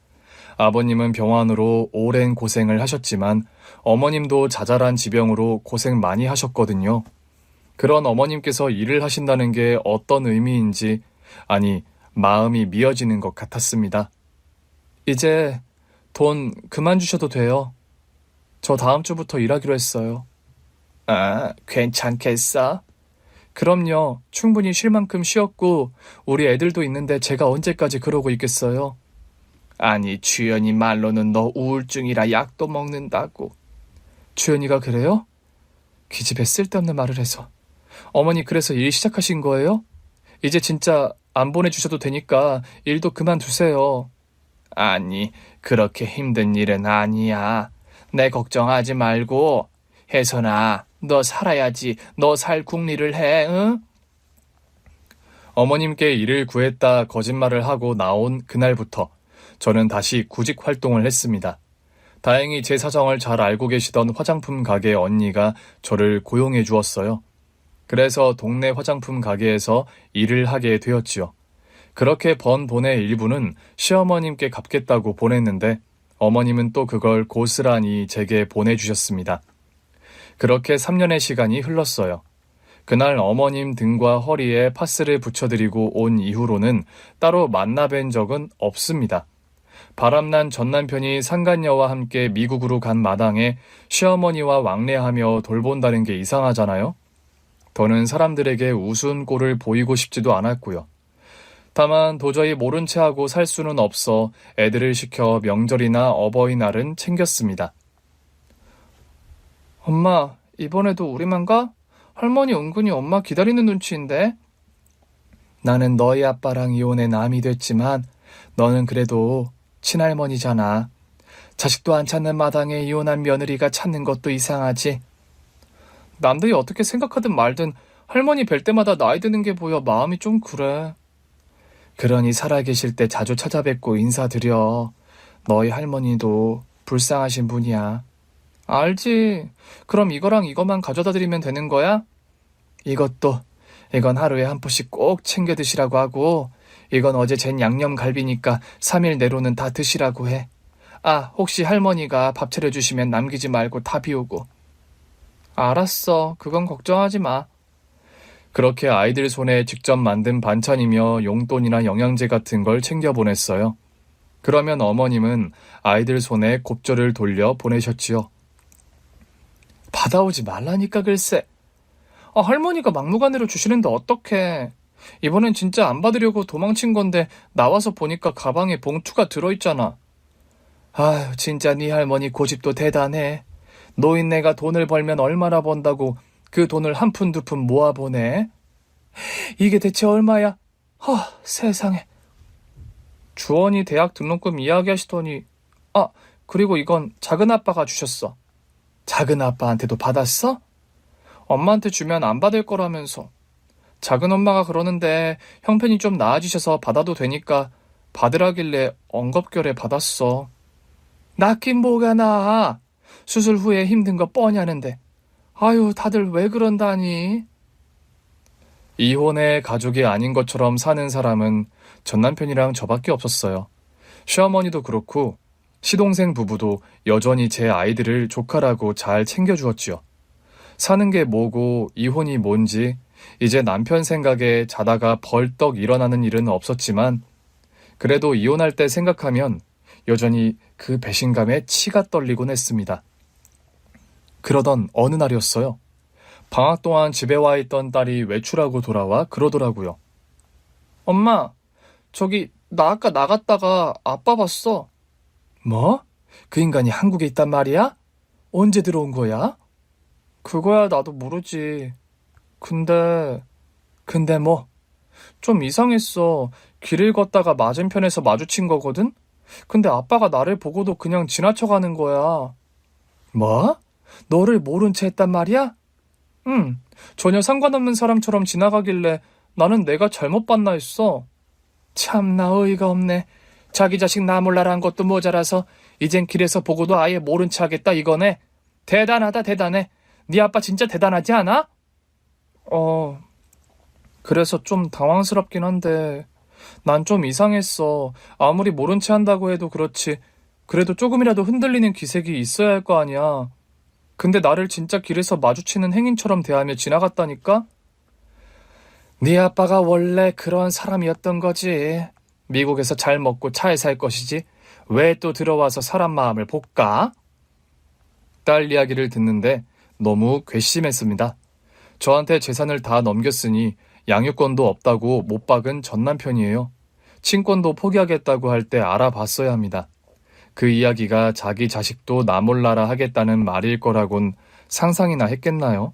아버님은 병환으로 오랜 고생을 하셨지만 어머님도 자잘한 지병으로 고생 많이 하셨거든요. 그런 어머님께서 일을 하신다는 게 어떤 의미인지, 아니, 마음이 미어지는 것 같았습니다. 이제 돈 그만 주셔도 돼요. 저 다음 주부터 일하기로 했어요. 괜찮겠어? 그럼요. 충분히 쉴 만큼 쉬었고 우리 애들도 있는데 제가 언제까지 그러고 있겠어요? 아니, 주연이 말로는 너 우울증이라 약도 먹는다고. 주연이가 그래요? 기집애 쓸데없는 말을 해서. 어머니 그래서 일 시작하신 거예요? 이제 진짜 안 보내주셔도 되니까 일도 그만두세요. 아니, 그렇게 힘든 일은 아니야. 내 걱정하지 말고. 혜선아, 너 살아야지. 너 살 궁리를 해, 응? 어머님께 일을 구했다 거짓말을 하고 나온 그날부터 저는 다시 구직 활동을 했습니다. 다행히 제 사정을 잘 알고 계시던 화장품 가게 언니가 저를 고용해 주었어요. 그래서 동네 화장품 가게에서 일을 하게 되었지요. 그렇게 번 돈의 일부는 시어머님께 갚겠다고 보냈는데 어머님은 또 그걸 고스란히 제게 보내주셨습니다. 그렇게 3년의 시간이 흘렀어요. 그날 어머님 등과 허리에 파스를 붙여드리고 온 이후로는 따로 만나뵌 적은 없습니다. 바람난 전 남편이 상간녀와 함께 미국으로 간 마당에 시어머니와 왕래하며 돌본다는 게 이상하잖아요. 더는 사람들에게 우스운 꼴을 보이고 싶지도 않았고요. 다만 도저히 모른 채 하고 살 수는 없어 애들을 시켜 명절이나 어버이날은 챙겼습니다. 엄마, 이번에도 우리만 가? 할머니 은근히 엄마 기다리는 눈치인데? 나는 너희 아빠랑 이혼해 남이 됐지만 너는 그래도 친할머니잖아. 자식도 안 찾는 마당에 이혼한 며느리가 찾는 것도 이상하지. 남들이 어떻게 생각하든 말든 할머니 뵐 때마다 나이 드는 게 보여 마음이 좀 그래. 그러니 살아계실 때 자주 찾아뵙고 인사드려. 너희 할머니도 불쌍하신 분이야. 알지. 그럼 이거랑 이거만 가져다 드리면 되는 거야? 이건 하루에 한 포씩 꼭 챙겨 드시라고 하고, 이건 어제 잰 양념갈비니까 3일 내로는 다 드시라고 해. 아, 혹시 할머니가 밥 차려주시면 남기지 말고 다 비우고. 알았어. 그건 걱정하지 마. 그렇게 아이들 손에 직접 만든 반찬이며 용돈이나 영양제 같은 걸 챙겨 보냈어요. 그러면 어머님은 아이들 손에 곱절을 돌려 보내셨지요. 받아오지 말라니까 글쎄. 할머니가 막무가내로 주시는데 어떡해. 이번엔 진짜 안 받으려고 도망친 건데 나와서 보니까 가방에 봉투가 들어있잖아. 아휴, 진짜 네 할머니 고집도 대단해. 노인네가 돈을 벌면 얼마나 번다고 그 돈을 한 푼 두 푼 모아보네. 이게 대체 얼마야? 세상에. 주원이 대학 등록금 이야기하시더니 그리고 이건 작은 아빠가 주셨어. 작은 아빠한테도 받았어? 엄마한테 주면 안 받을 거라면서. 작은 엄마가 그러는데 형편이 좀 나아지셔서 받아도 되니까 받으라길래 엉겁결에 받았어. 낫긴 뭐가 나아. 수술 후에 힘든 거 뻔히 아는데. 아유, 다들 왜 그런다니. 이혼해 가족이 아닌 것처럼 사는 사람은 전 남편이랑 저밖에 없었어요. 시어머니도 그렇고 시동생 부부도 여전히 제 아이들을 조카라고 잘 챙겨주었지요. 사는 게 뭐고 이혼이 뭔지 이제 남편 생각에 자다가 벌떡 일어나는 일은 없었지만 그래도 이혼할 때 생각하면 여전히 그 배신감에 치가 떨리곤 했습니다. 그러던 어느 날이었어요. 방학 동안 집에 와 있던 딸이 외출하고 돌아와 그러더라고요. 엄마, 나 아까 나갔다가 아빠 봤어. 뭐? 그 인간이 한국에 있단 말이야? 언제 들어온 거야? 그거야 나도 모르지. 근데 뭐? 좀 이상했어. 길을 걷다가 맞은편에서 마주친 거거든? 근데 아빠가 나를 보고도 그냥 지나쳐가는 거야. 뭐? 너를 모른 채 했단 말이야? 응, 전혀 상관없는 사람처럼 지나가길래 나는 내가 잘못 봤나 했어. 참나 어이가 없네. 자기 자식 나 몰라라 한 것도 모자라서 이젠 길에서 보고도 아예 모른 체 하겠다 이거네. 대단하다 대단해. 네 아빠 진짜 대단하지 않아? 그래서 좀 당황스럽긴 한데 난 좀 이상했어. 아무리 모른 체 한다고 해도 그렇지. 그래도 조금이라도 흔들리는 기색이 있어야 할 거 아니야. 근데 나를 진짜 길에서 마주치는 행인처럼 대하며 지나갔다니까? 네 아빠가 원래 그런 사람이었던 거지. 미국에서 잘 먹고 잘 살 것이지. 왜 또 들어와서 사람 마음을 볼까? 딸 이야기를 듣는데 너무 괘씸했습니다. 저한테 재산을 다 넘겼으니 양육권도 없다고 못 박은 전 남편이에요. 친권도 포기하겠다고 할 때 알아봤어야 합니다. 그 이야기가 자기 자식도 나 몰라라 하겠다는 말일 거라곤 상상이나 했겠나요?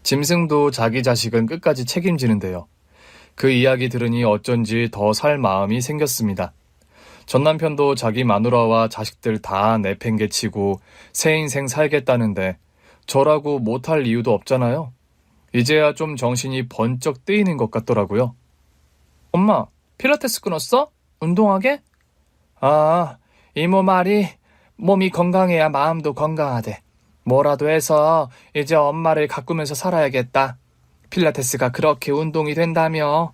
짐승도 자기 자식은 끝까지 책임지는데요. 그 이야기 들으니 어쩐지 더 살 마음이 생겼습니다. 전 남편도 자기 마누라와 자식들 다 내팽개치고 새 인생 살겠다는데 저라고 못할 이유도 없잖아요. 이제야 좀 정신이 번쩍 뜨이는 것 같더라고요. 엄마, 필라테스 끊었어? 운동하게? 이모 말이 몸이 건강해야 마음도 건강하대. 뭐라도 해서 이제 엄마를 가꾸면서 살아야겠다. 필라테스가 그렇게 운동이 된다며.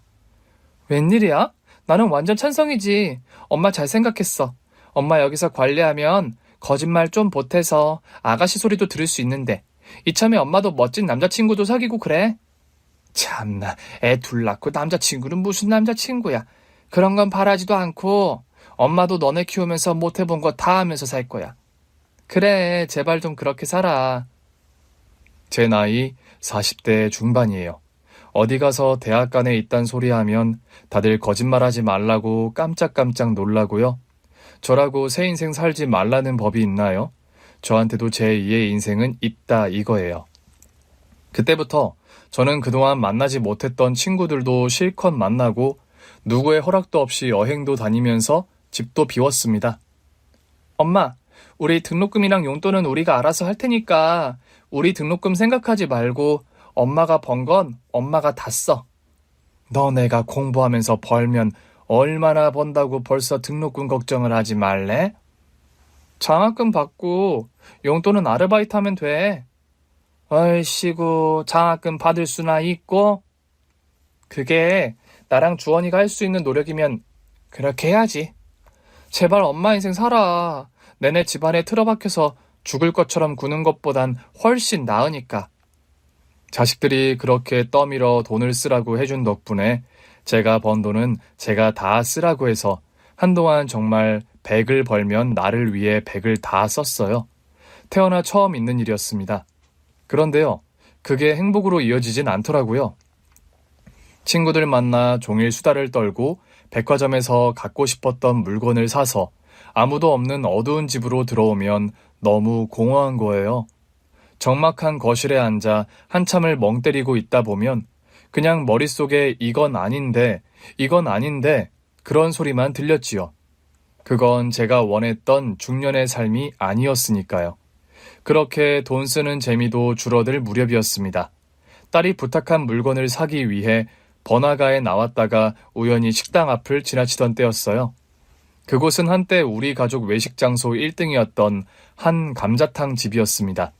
웬일이야? 나는 완전 찬성이지. 엄마 잘 생각했어. 엄마 여기서 관리하면 거짓말 좀 보태서 아가씨 소리도 들을 수 있는데 이참에 엄마도 멋진 남자친구도 사귀고 그래. 참나, 애 둘 낳고 남자친구는 무슨 남자친구야. 그런 건 바라지도 않고 엄마도 너네 키우면서 못해본 거 다 하면서 살 거야. 그래, 제발 좀 그렇게 살아. 제 나이 40대 중반이에요. 어디 가서 대학간에 있단 소리 하면 다들 거짓말하지 말라고 깜짝깜짝 놀라고요. 저라고 새 인생 살지 말라는 법이 있나요? 저한테도 제2의 인생은 있다 이거예요. 그때부터 저는 그동안 만나지 못했던 친구들도 실컷 만나고 누구의 허락도 없이 여행도 다니면서 집도 비웠습니다. 엄마, 우리 등록금이랑 용돈은 우리가 알아서 할 테니까 우리 등록금 생각하지 말고 엄마가 번 건 엄마가 다 써. 너네가 공부하면서 벌면 얼마나 번다고 벌써 등록금 걱정을 하지 말래? 장학금 받고 용돈은 아르바이트 하면 돼. 얼씨구, 장학금 받을 수나 있고? 그게 나랑 주원이가 할 수 있는 노력이면 그렇게 해야지. 제발 엄마 인생 살아. 내내 집안에 틀어박혀서 죽을 것처럼 구는 것보단 훨씬 나으니까. 자식들이 그렇게 떠밀어 돈을 쓰라고 해준 덕분에 제가 번 돈은 제가 다 쓰라고 해서 한동안 정말 100을 벌면 나를 위해 100을 다 썼어요. 태어나 처음 있는 일이었습니다. 그런데요, 그게 행복으로 이어지진 않더라고요. 친구들 만나 종일 수다를 떨고 백화점에서 갖고 싶었던 물건을 사서 아무도 없는 어두운 집으로 들어오면 너무 공허한 거예요. 적막한 거실에 앉아 한참을 멍 때리고 있다 보면 그냥 머릿속에 이건 아닌데 그런 소리만 들렸지요. 그건 제가 원했던 중년의 삶이 아니었으니까요. 그렇게 돈 쓰는 재미도 줄어들 무렵이었습니다. 딸이 부탁한 물건을 사기 위해 번화가에 나왔다가 우연히 식당 앞을 지나치던 때였어요. 그곳은 한때 우리 가족 외식 장소 1등이었던 한 감자탕 집이었습니다.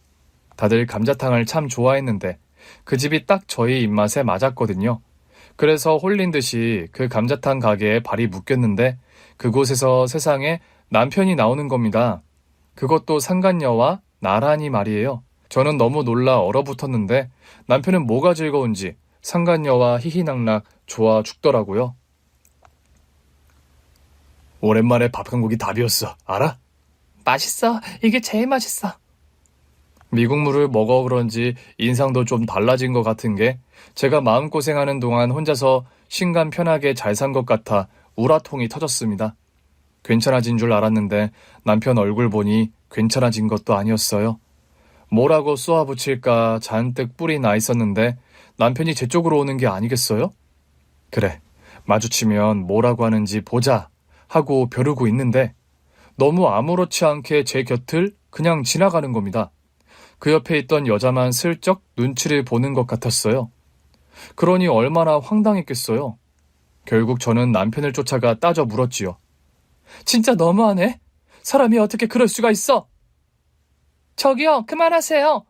다들 감자탕을 참 좋아했는데 그 집이 딱 저희 입맛에 맞았거든요. 그래서 홀린 듯이 그 감자탕 가게에 발이 묶였는데 그곳에서 세상에 남편이 나오는 겁니다. 그것도 상간녀와 나란히 말이에요. 저는 너무 놀라 얼어붙었는데 남편은 뭐가 즐거운지 상간녀와 희희낙낙 좋아 죽더라고요. 오랜만에 밥 한 고기 다 비웠어. 알아? 맛있어. 이게 제일 맛있어. 미국물을 먹어 그런지 인상도 좀 달라진 것 같은 게 제가 마음고생하는 동안 혼자서 신간 편하게 잘 산 것 같아 우라통이 터졌습니다. 괜찮아진 줄 알았는데 남편 얼굴 보니 괜찮아진 것도 아니었어요. 뭐라고 쏘아붙일까 잔뜩 뿔이 나 있었는데 남편이 제 쪽으로 오는 게 아니겠어요? 그래, 마주치면 뭐라고 하는지 보자 하고 벼르고 있는데 너무 아무렇지 않게 제 곁을 그냥 지나가는 겁니다. 그 옆에 있던 여자만 슬쩍 눈치를 보는 것 같았어요. 그러니 얼마나 황당했겠어요. 결국 저는 남편을 쫓아가 따져 물었지요. 진짜 너무하네. 사람이 어떻게 그럴 수가 있어? 저기요, 그만하세요.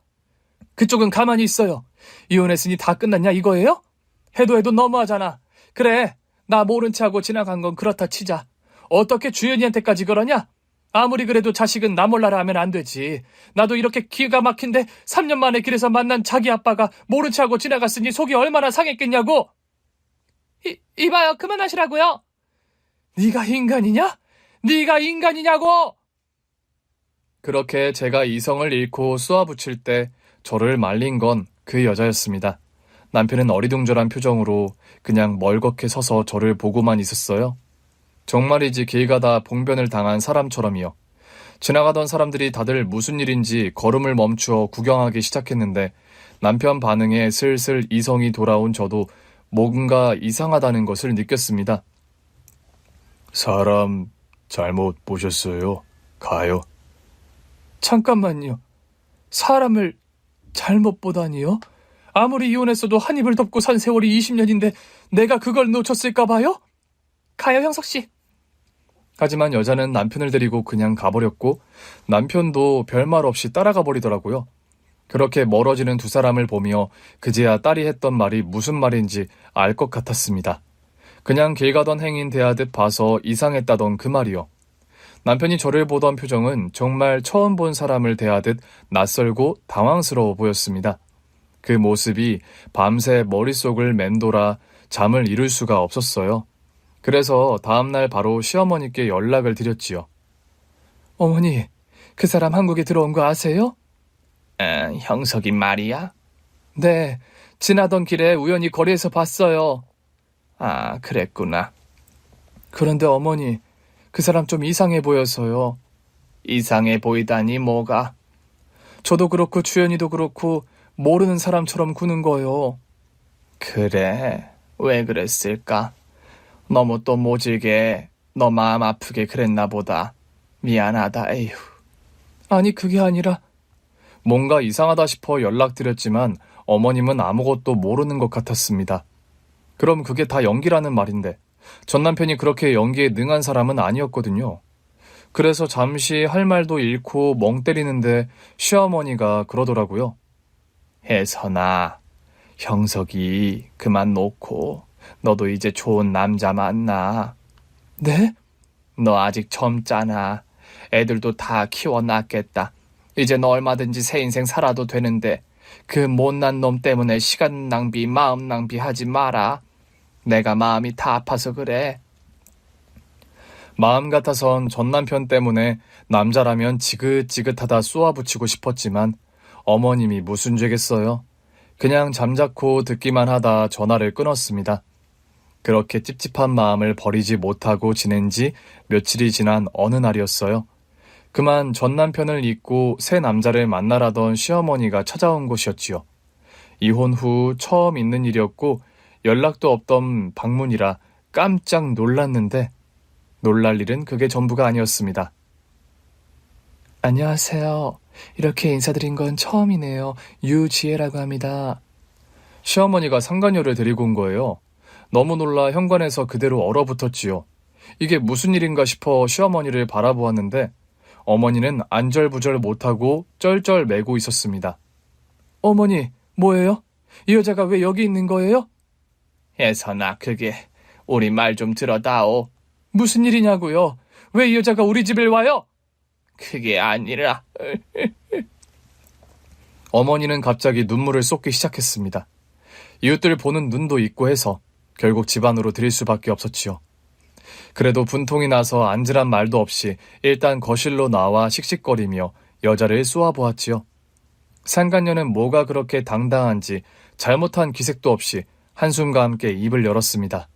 그쪽은 가만히 있어요. 이혼했으니 다 끝났냐 이거예요? 해도 너무하잖아. 그래, 나 모른 체 하고 지나간 건 그렇다 치자. 어떻게 주연이한테까지 그러냐? 아무리 그래도 자식은 나 몰라라 하면 안 되지. 나도 이렇게 기가 막힌데 3년 만에 길에서 만난 자기 아빠가 모른 체 하고 지나갔으니 속이 얼마나 상했겠냐고. 이봐요, 그만하시라고요. 네가 인간이냐? 네가 인간이냐고! 그렇게 제가 이성을 잃고 쏘아붙일 때 저를 말린 건 그 여자였습니다. 남편은 어리둥절한 표정으로 그냥 멀겋게 서서 저를 보고만 있었어요. 정말이지 길 가다 봉변을 당한 사람처럼이요. 지나가던 사람들이 다들 무슨 일인지 걸음을 멈추어 구경하기 시작했는데 남편 반응에 슬슬 이성이 돌아온 저도 뭔가 이상하다는 것을 느꼈습니다. 사람 잘못 보셨어요. 가요. 잠깐만요. 사람을 잘못 보다니요? 아무리 이혼했어도 한 입을 덮고 산 세월이 20년인데 내가 그걸 놓쳤을까 봐요? 가요, 형석씨. 하지만 여자는 남편을 데리고 그냥 가버렸고 남편도 별말 없이 따라가 버리더라고요. 그렇게 멀어지는 두 사람을 보며 그제야 딸이 했던 말이 무슨 말인지 알 것 같았습니다. 그냥 길 가던 행인 대하듯 봐서 이상했다던 그 말이요. 남편이 저를 보던 표정은 정말 처음 본 사람을 대하듯 낯설고 당황스러워 보였습니다. 그 모습이 밤새 머릿속을 맴돌아 잠을 이룰 수가 없었어요. 그래서 다음날 바로 시어머니께 연락을 드렸지요. 어머니, 그 사람 한국에 들어온 거 아세요? 형석이 말이야? 네, 지나던 길에 우연히 거리에서 봤어요. 아, 그랬구나. 그런데 어머니, 그 사람 좀 이상해 보여서요. 이상해 보이다니 뭐가? 저도 그렇고 주연이도 그렇고 모르는 사람처럼 구는 거요. 그래, 왜 그랬을까? 너무 또 모질게 너 마음 아프게 그랬나 보다. 미안하다, 에휴. 아니, 그게 아니라 뭔가 이상하다 싶어 연락드렸지만 어머님은 아무것도 모르는 것 같았습니다. 그럼 그게 다 연기라는 말인데 전 남편이 그렇게 연기에 능한 사람은 아니었거든요. 그래서 잠시 할 말도 잃고 멍 때리는데 시어머니가 그러더라고요. 혜선아, 형석이 그만 놓고 너도 이제 좋은 남자 만나. 네? 너 아직 젊잖아. 애들도 다 키워놨겠다. 이제 너 얼마든지 새 인생 살아도 되는데 그 못난 놈 때문에 시간 낭비, 마음 낭비하지 마라. 내가 마음이 다 아파서 그래. 마음 같아선 전 남편 때문에 남자라면 지긋지긋하다 쏘아붙이고 싶었지만 어머님이 무슨 죄겠어요. 그냥 잠자코 듣기만 하다 전화를 끊었습니다. 그렇게 찝찝한 마음을 버리지 못하고 지낸 지 며칠이 지난 어느 날이었어요. 그만 전 남편을 잊고 새 남자를 만나라던 시어머니가 찾아온 곳이었지요. 이혼 후 처음 있는 일이었고 연락도 없던 방문이라 깜짝 놀랐는데 놀랄 일은 그게 전부가 아니었습니다. 안녕하세요. 이렇게 인사드린 건 처음이네요. 유지혜라고 합니다. 시어머니가 상간녀를 데리고 온 거예요. 너무 놀라 현관에서 그대로 얼어붙었지요. 이게 무슨 일인가 싶어 시어머니를 바라보았는데 어머니는 안절부절 못하고 쩔쩔 매고 있었습니다. 어머니, 뭐예요? 이 여자가 왜 여기 있는 거예요? 혜선아, 그게 우리 말 좀 들어다오. 무슨 일이냐고요? 왜 이 여자가 우리 집을 와요? 그게 아니라 어머니는 갑자기 눈물을 쏟기 시작했습니다. 이웃들 보는 눈도 있고 해서 결국 집 안으로 들일 수밖에 없었지요. 그래도 분통이 나서 앉으란 말도 없이 일단 거실로 나와 씩씩거리며 여자를 쏘아보았지요. 상간녀는 뭐가 그렇게 당당한지 잘못한 기색도 없이 한숨과 함께 입을 열었습니다.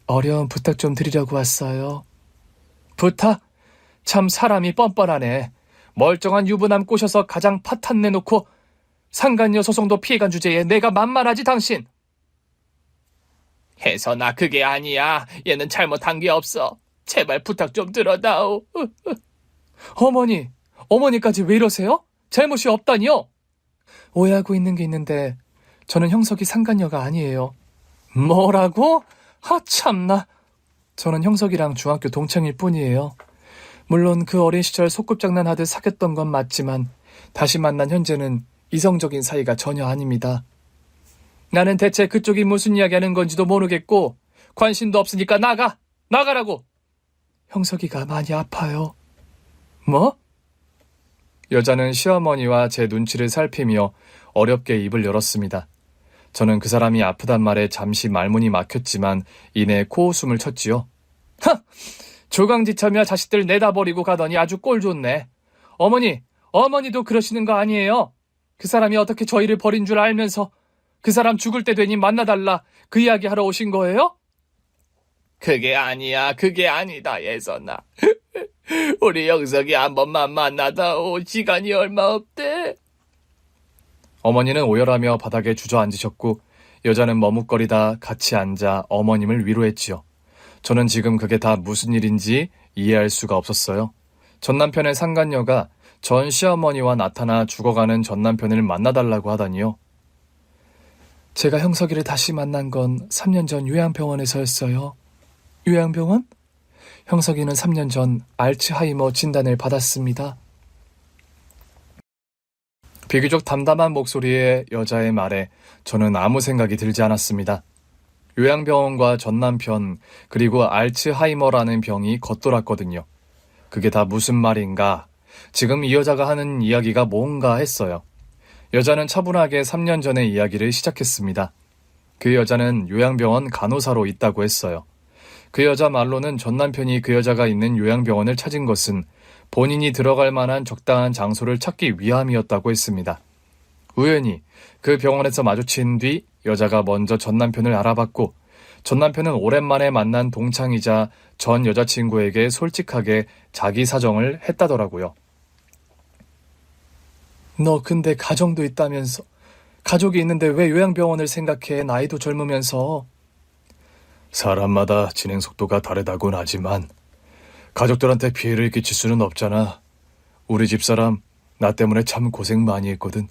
어려운 부탁 좀 드리려고 왔어요. 부탁? 참 사람이 뻔뻔하네. 멀쩡한 유부남 꼬셔서 가장 파탄 내놓고 상간녀 소송도 피해간 주제에 내가 만만하지 당신. 혜선아, 그게 아니야. 얘는 잘못한 게 없어. 제발 부탁 좀 들어다오. 어머니까지 왜 이러세요? 잘못이 없다니요? 오해하고 있는 게 있는데 저는 형석이 상간녀가 아니에요. 뭐라고? 참나. 저는 형석이랑 중학교 동창일 뿐이에요. 물론 그 어린 시절 소꿉장난하듯 사귀었던 건 맞지만 다시 만난 현재는 이성적인 사이가 전혀 아닙니다. 나는 대체 그쪽이 무슨 이야기하는 건지도 모르겠고 관심도 없으니까 나가라고. 형석이가 많이 아파요. 뭐? 여자는 시어머니와 제 눈치를 살피며 어렵게 입을 열었습니다. 저는 그 사람이 아프단 말에 잠시 말문이 막혔지만 이내 코웃음을 쳤지요. 조강지처며 자식들 내다버리고 가더니 아주 꼴 좋네. 어머니도 그러시는 거 아니에요? 그 사람이 어떻게 저희를 버린 줄 알면서 그 사람 죽을 때 되니 만나달라 그 이야기 하러 오신 거예요? 그게 아니야. 그게 아니다, 혜선아. 우리 영석이 한 번만 만나다오. 시간이 얼마 없대. 어머니는 오열하며 바닥에 주저앉으셨고 여자는 머뭇거리다 같이 앉아 어머님을 위로했지요. 저는 지금 그게 다 무슨 일인지 이해할 수가 없었어요. 전 남편의 상간녀가 전 시어머니와 나타나 죽어가는 전 남편을 만나달라고 하다니요. 제가 형석이를 다시 만난 건 3년 전 요양병원에서였어요. 요양병원? 형석이는 3년 전 알츠하이머 진단을 받았습니다. 비교적 담담한 목소리의 여자의 말에 저는 아무 생각이 들지 않았습니다. 요양병원과 전 남편 그리고 알츠하이머라는 병이 겉돌았거든요. 그게 다 무슨 말인가? 지금 이 여자가 하는 이야기가 뭔가 했어요. 여자는 차분하게 3년 전의 이야기를 시작했습니다. 그 여자는 요양병원 간호사로 있다고 했어요. 그 여자 말로는 전 남편이 그 여자가 있는 요양병원을 찾은 것은 본인이 들어갈 만한 적당한 장소를 찾기 위함이었다고 했습니다. 우연히 그 병원에서 마주친 뒤 여자가 먼저 전 남편을 알아봤고 전 남편은 오랜만에 만난 동창이자 전 여자친구에게 솔직하게 자기 사정을 했다더라고요. 너 근데 가정도 있다면서 가족이 있는데 왜 요양병원을 생각해? 나이도 젊으면서. 사람마다 진행 속도가 다르다곤 하지만 가족들한테 피해를 끼칠 수는 없잖아. 우리 집사람 나 때문에 참 고생 많이 했거든.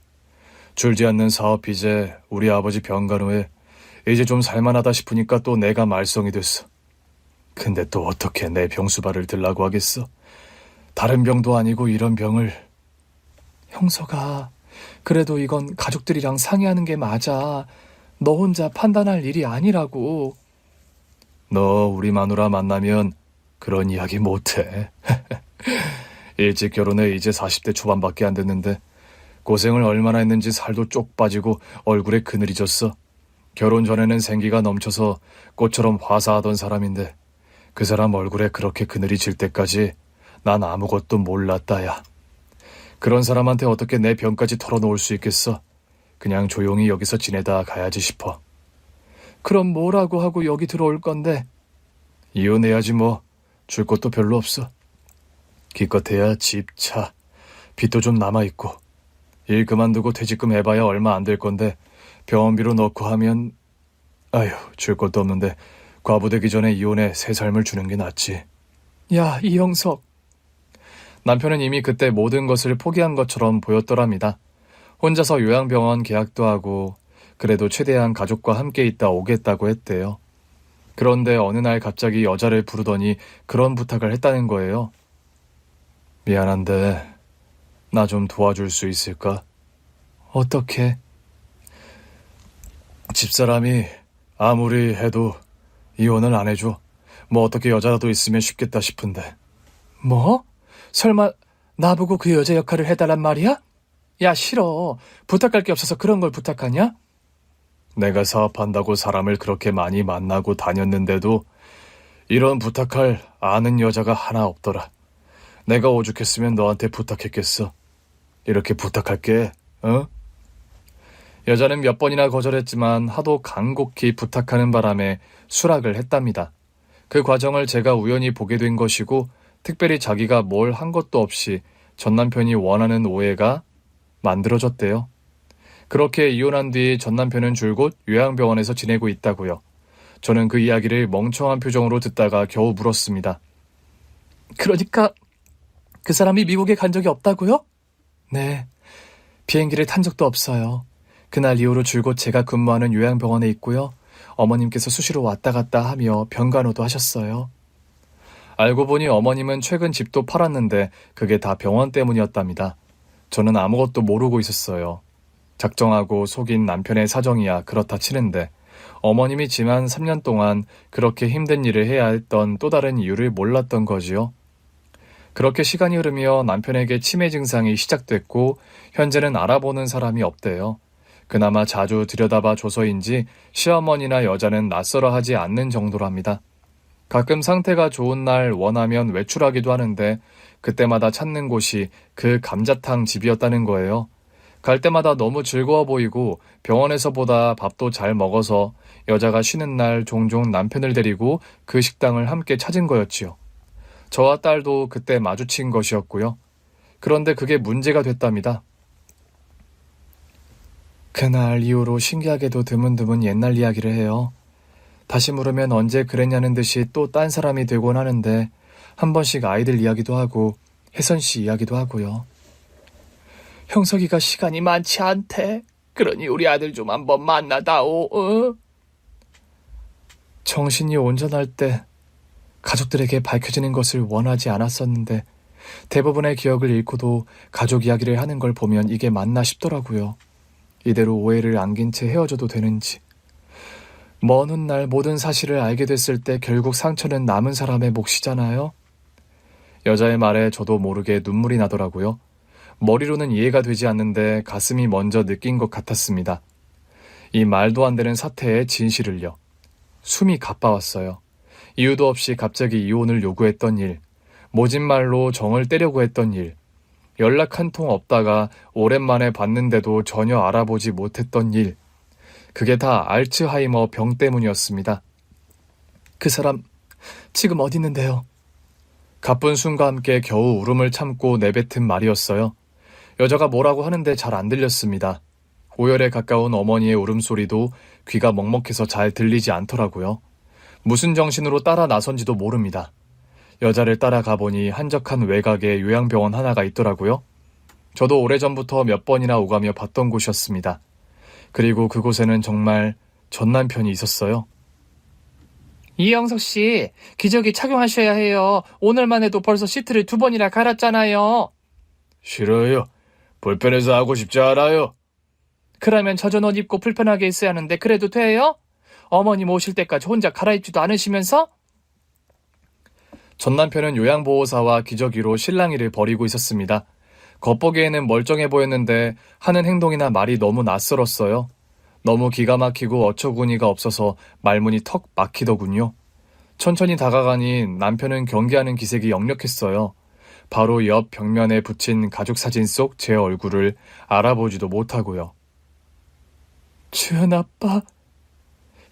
줄지 않는 사업 빚에 우리 아버지 병간 후에 이제 좀 살만하다 싶으니까 또 내가 말썽이 됐어. 근데 또 어떻게 내 병수발을 들라고 하겠어. 다른 병도 아니고 이런 병을. 형서가 그래도 이건 가족들이랑 상의하는 게 맞아. 너 혼자 판단할 일이 아니라고. 너 우리 마누라 만나면 그런 이야기 못해. 일찍 결혼해 이제 40대 초반밖에 안 됐는데 고생을 얼마나 했는지 살도 쪽 빠지고 얼굴에 그늘이 졌어. 결혼 전에는 생기가 넘쳐서 꽃처럼 화사하던 사람인데 그 사람 얼굴에 그렇게 그늘이 질 때까지 난 아무것도 몰랐다야. 그런 사람한테 어떻게 내 병까지 털어놓을 수 있겠어. 그냥 조용히 여기서 지내다 가야지 싶어. 그럼 뭐라고 하고 여기 들어올 건데? 이혼해야지 뭐. 줄 것도 별로 없어. 기껏해야 집, 차, 빚도 좀 남아있고. 일 그만두고 퇴직금 해봐야 얼마 안 될 건데 병원비로 넣고 하면 아휴 줄 것도 없는데 과부되기 전에 이혼해 새 삶을 주는 게 낫지. 야, 이형석. 남편은 이미 그때 모든 것을 포기한 것처럼 보였더랍니다. 혼자서 요양병원 계약도 하고 그래도 최대한 가족과 함께 있다 오겠다고 했대요. 그런데 어느 날 갑자기 여자를 부르더니 그런 부탁을 했다는 거예요. 미안한데 나 좀 도와줄 수 있을까? 어떻게? 집사람이 아무리 해도 이혼을 안 해줘. 뭐 어떻게 여자라도 있으면 쉽겠다 싶은데. 뭐? 설마 나보고 그 여자 역할을 해달란 말이야? 야, 싫어. 부탁할 게 없어서 그런 걸 부탁하냐? 내가 사업한다고 사람을 그렇게 많이 만나고 다녔는데도 이런 부탁할 아는 여자가 하나 없더라. 내가 오죽했으면 너한테 부탁했겠어. 이렇게 부탁할게, 어? 여자는 몇 번이나 거절했지만 하도 간곡히 부탁하는 바람에 수락을 했답니다. 그 과정을 제가 우연히 보게 된 것이고 특별히 자기가 뭘 한 것도 없이 전 남편이 원하는 오해가 만들어졌대요. 그렇게 이혼한 뒤 전 남편은 줄곧 요양병원에서 지내고 있다고요. 저는 그 이야기를 멍청한 표정으로 듣다가 겨우 물었습니다. 그러니까 그 사람이 미국에 간 적이 없다고요? 네. 비행기를 탄 적도 없어요. 그날 이후로 줄곧 제가 근무하는 요양병원에 있고요. 어머님께서 수시로 왔다 갔다 하며 병간호도 하셨어요. 알고 보니 어머님은 최근 집도 팔았는데 그게 다 병원 때문이었답니다. 저는 아무것도 모르고 있었어요. 작정하고 속인 남편의 사정이야 그렇다 치는데 어머님이 지난 3년 동안 그렇게 힘든 일을 해야 했던 또 다른 이유를 몰랐던 거지요. 그렇게 시간이 흐르며 남편에게 치매 증상이 시작됐고 현재는 알아보는 사람이 없대요. 그나마 자주 들여다봐 줘서인지 시어머니나 여자는 낯설어 하지 않는 정도랍니다. 가끔 상태가 좋은 날 원하면 외출하기도 하는데 그때마다 찾는 곳이 그 감자탕 집이었다는 거예요. 갈 때마다 너무 즐거워 보이고 병원에서보다 밥도 잘 먹어서 여자가 쉬는 날 종종 남편을 데리고 그 식당을 함께 찾은 거였지요. 저와 딸도 그때 마주친 것이었고요. 그런데 그게 문제가 됐답니다. 그날 이후로 신기하게도 드문드문 옛날 이야기를 해요. 다시 물으면 언제 그랬냐는 듯이 또 딴 사람이 되곤 하는데 한 번씩 아이들 이야기도 하고 혜선 씨 이야기도 하고요. 형석이가 시간이 많지 않대. 그러니 우리 아들 좀 한번 만나다오. 어? 정신이 온전할 때 가족들에게 밝혀지는 것을 원하지 않았었는데 대부분의 기억을 잃고도 가족 이야기를 하는 걸 보면 이게 맞나 싶더라고요. 이대로 오해를 안긴 채 헤어져도 되는지. 먼 훗날 모든 사실을 알게 됐을 때 결국 상처는 남은 사람의 몫이잖아요. 여자의 말에 저도 모르게 눈물이 나더라고요. 머리로는 이해가 되지 않는데 가슴이 먼저 느낀 것 같았습니다. 이 말도 안 되는 사태의 진실을요. 숨이 가빠왔어요. 이유도 없이 갑자기 이혼을 요구했던 일, 모진 말로 정을 떼려고 했던 일, 연락 한 통 없다가 오랜만에 봤는데도 전혀 알아보지 못했던 일, 그게 다 알츠하이머 병 때문이었습니다. 그 사람 지금 어디 있는데요? 가쁜 숨과 함께 겨우 울음을 참고 내뱉은 말이었어요. 여자가 뭐라고 하는데 잘 안 들렸습니다. 오열에 가까운 어머니의 울음소리도 귀가 먹먹해서 잘 들리지 않더라고요. 무슨 정신으로 따라 나선지도 모릅니다. 여자를 따라가 보니 한적한 외곽에 요양병원 하나가 있더라고요. 저도 오래전부터 몇 번이나 오가며 봤던 곳이었습니다. 그리고 그곳에는 정말 전 남편이 있었어요. 이영석 씨, 기저귀 착용하셔야 해요. 오늘만 해도 벌써 시트를 2번이나 갈았잖아요. 싫어요. 불편해서 하고 싶지 않아요. 그러면 젖은 옷 입고 불편하게 있어야 하는데 그래도 돼요? 어머님 오실 때까지 혼자 갈아입지도 않으시면서? 전 남편은 요양보호사와 기저귀로 실랑이를 벌이고 있었습니다. 겉보기에는 멀쩡해 보였는데 하는 행동이나 말이 너무 낯설었어요. 너무 기가 막히고 어처구니가 없어서 말문이 턱 막히더군요. 천천히 다가가니 남편은 경계하는 기색이 역력했어요. 바로 옆 벽면에 붙인 가족 사진 속 제 얼굴을 알아보지도 못하고요. 주연 아빠?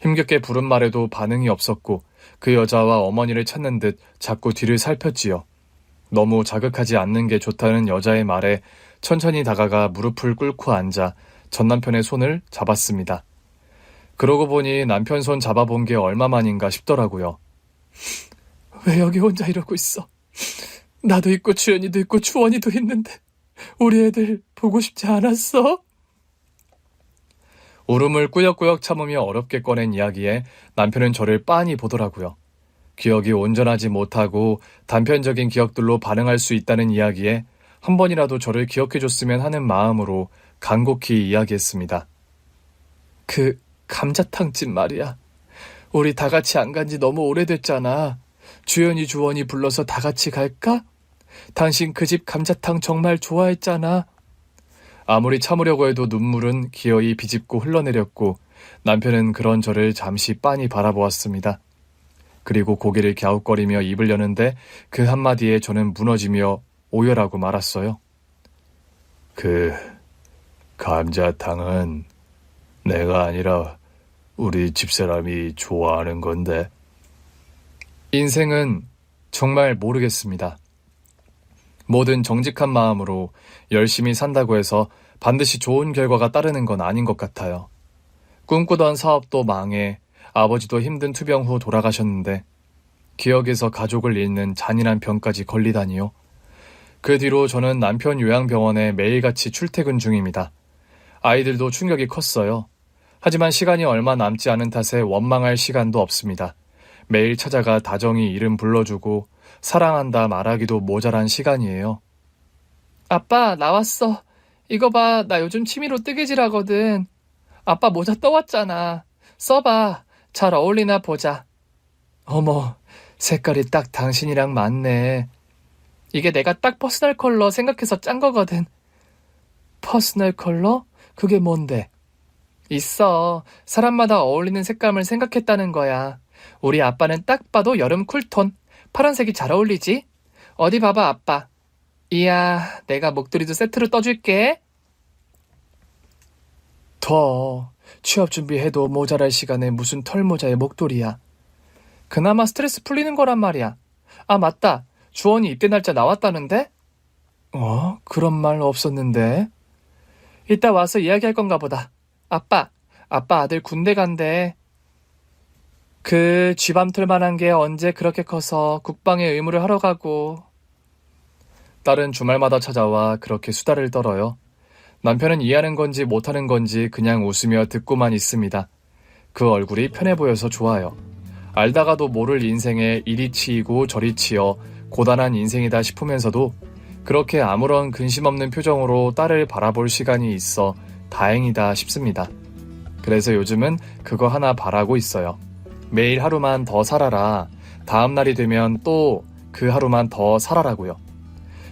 힘겹게 부른 말에도 반응이 없었고 그 여자와 어머니를 찾는 듯 자꾸 뒤를 살폈지요. 너무 자극하지 않는 게 좋다는 여자의 말에 천천히 다가가 무릎을 꿇고 앉아 전 남편의 손을 잡았습니다. 그러고 보니 남편 손 잡아본 게 얼마만인가 싶더라고요. 왜 여기 혼자 이러고 있어? 나도 있고 주연이도 있고 주원이도 있는데 우리 애들 보고 싶지 않았어? 울음을 꾸역꾸역 참으며 어렵게 꺼낸 이야기에 남편은 저를 빤히 보더라고요. 기억이 온전하지 못하고 단편적인 기억들로 반응할 수 있다는 이야기에 한 번이라도 저를 기억해줬으면 하는 마음으로 간곡히 이야기했습니다. 그 감자탕집 말이야. 우리 다 같이 안 간지 너무 오래됐잖아. 주연이 주원이 불러서 다 같이 갈까? 당신 그 집 감자탕 정말 좋아했잖아. 아무리 참으려고 해도 눈물은 기어이 비집고 흘러내렸고 남편은 그런 저를 잠시 빤히 바라보았습니다. 그리고 고개를 갸웃거리며 입을 여는데 그 한마디에 저는 무너지며 오열하고 말았어요. 그 감자탕은 내가 아니라 우리 집사람이 좋아하는 건데. 인생은 정말 모르겠습니다. 뭐든 정직한 마음으로 열심히 산다고 해서 반드시 좋은 결과가 따르는 건 아닌 것 같아요. 꿈꾸던 사업도 망해 아버지도 힘든 투병 후 돌아가셨는데 기억에서 가족을 잃는 잔인한 병까지 걸리다니요. 그 뒤로 저는 남편 요양병원에 매일같이 출퇴근 중입니다. 아이들도 충격이 컸어요. 하지만 시간이 얼마 남지 않은 탓에 원망할 시간도 없습니다. 매일 찾아가 다정히 이름 불러주고 사랑한다 말하기도 모자란 시간이에요. 아빠 나왔어. 이거 봐, 나 요즘 취미로 뜨개질하거든. 아빠 모자 떠왔잖아. 써봐. 잘 어울리나 보자. 어머, 색깔이 딱 당신이랑 맞네. 이게 내가 딱 퍼스널 컬러 생각해서 짠 거거든. 퍼스널 컬러? 그게 뭔데? 있어. 사람마다 어울리는 색감을 생각했다는 거야. 우리 아빠는 딱 봐도 여름 쿨톤. 파란색이 잘 어울리지? 어디 봐봐, 아빠. 이야, 내가 목도리도 세트로 떠줄게. 취업 준비해도 모자랄 시간에 무슨 털모자에 목도리야. 그나마 스트레스 풀리는 거란 말이야. 아, 맞다. 주원이 입대 날짜 나왔다는데? 그런 말 없었는데. 이따 와서 이야기할 건가 보다. 아빠 아들 군대 간대. 그 쥐밤틀 만한 게 언제 그렇게 커서 국방의 의무를 하러 가고. 딸은 주말마다 찾아와 그렇게 수다를 떨어요. 남편은 이해하는 건지 못하는 건지 그냥 웃으며 듣고만 있습니다. 그 얼굴이 편해 보여서 좋아요. 알다가도 모를 인생에 이리 치이고 저리 치여 고단한 인생이다 싶으면서도 그렇게 아무런 근심 없는 표정으로 딸을 바라볼 시간이 있어 다행이다 싶습니다. 그래서 요즘은 그거 하나 바라고 있어요. 매일 하루만 더 살아라. 다음 날이 되면 또 그 하루만 더 살아라고요.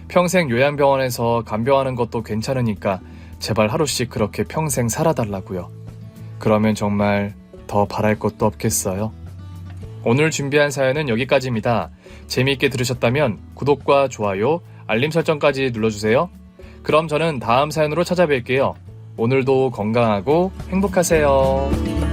평생 요양병원에서 간병하는 것도 괜찮으니까 제발 하루씩 그렇게 평생 살아달라고요. 그러면 정말 더 바랄 것도 없겠어요. 오늘 준비한 사연은 여기까지입니다. 재미있게 들으셨다면 구독과 좋아요, 알림 설정까지 눌러주세요. 그럼 저는 다음 사연으로 찾아뵐게요. 오늘도 건강하고 행복하세요.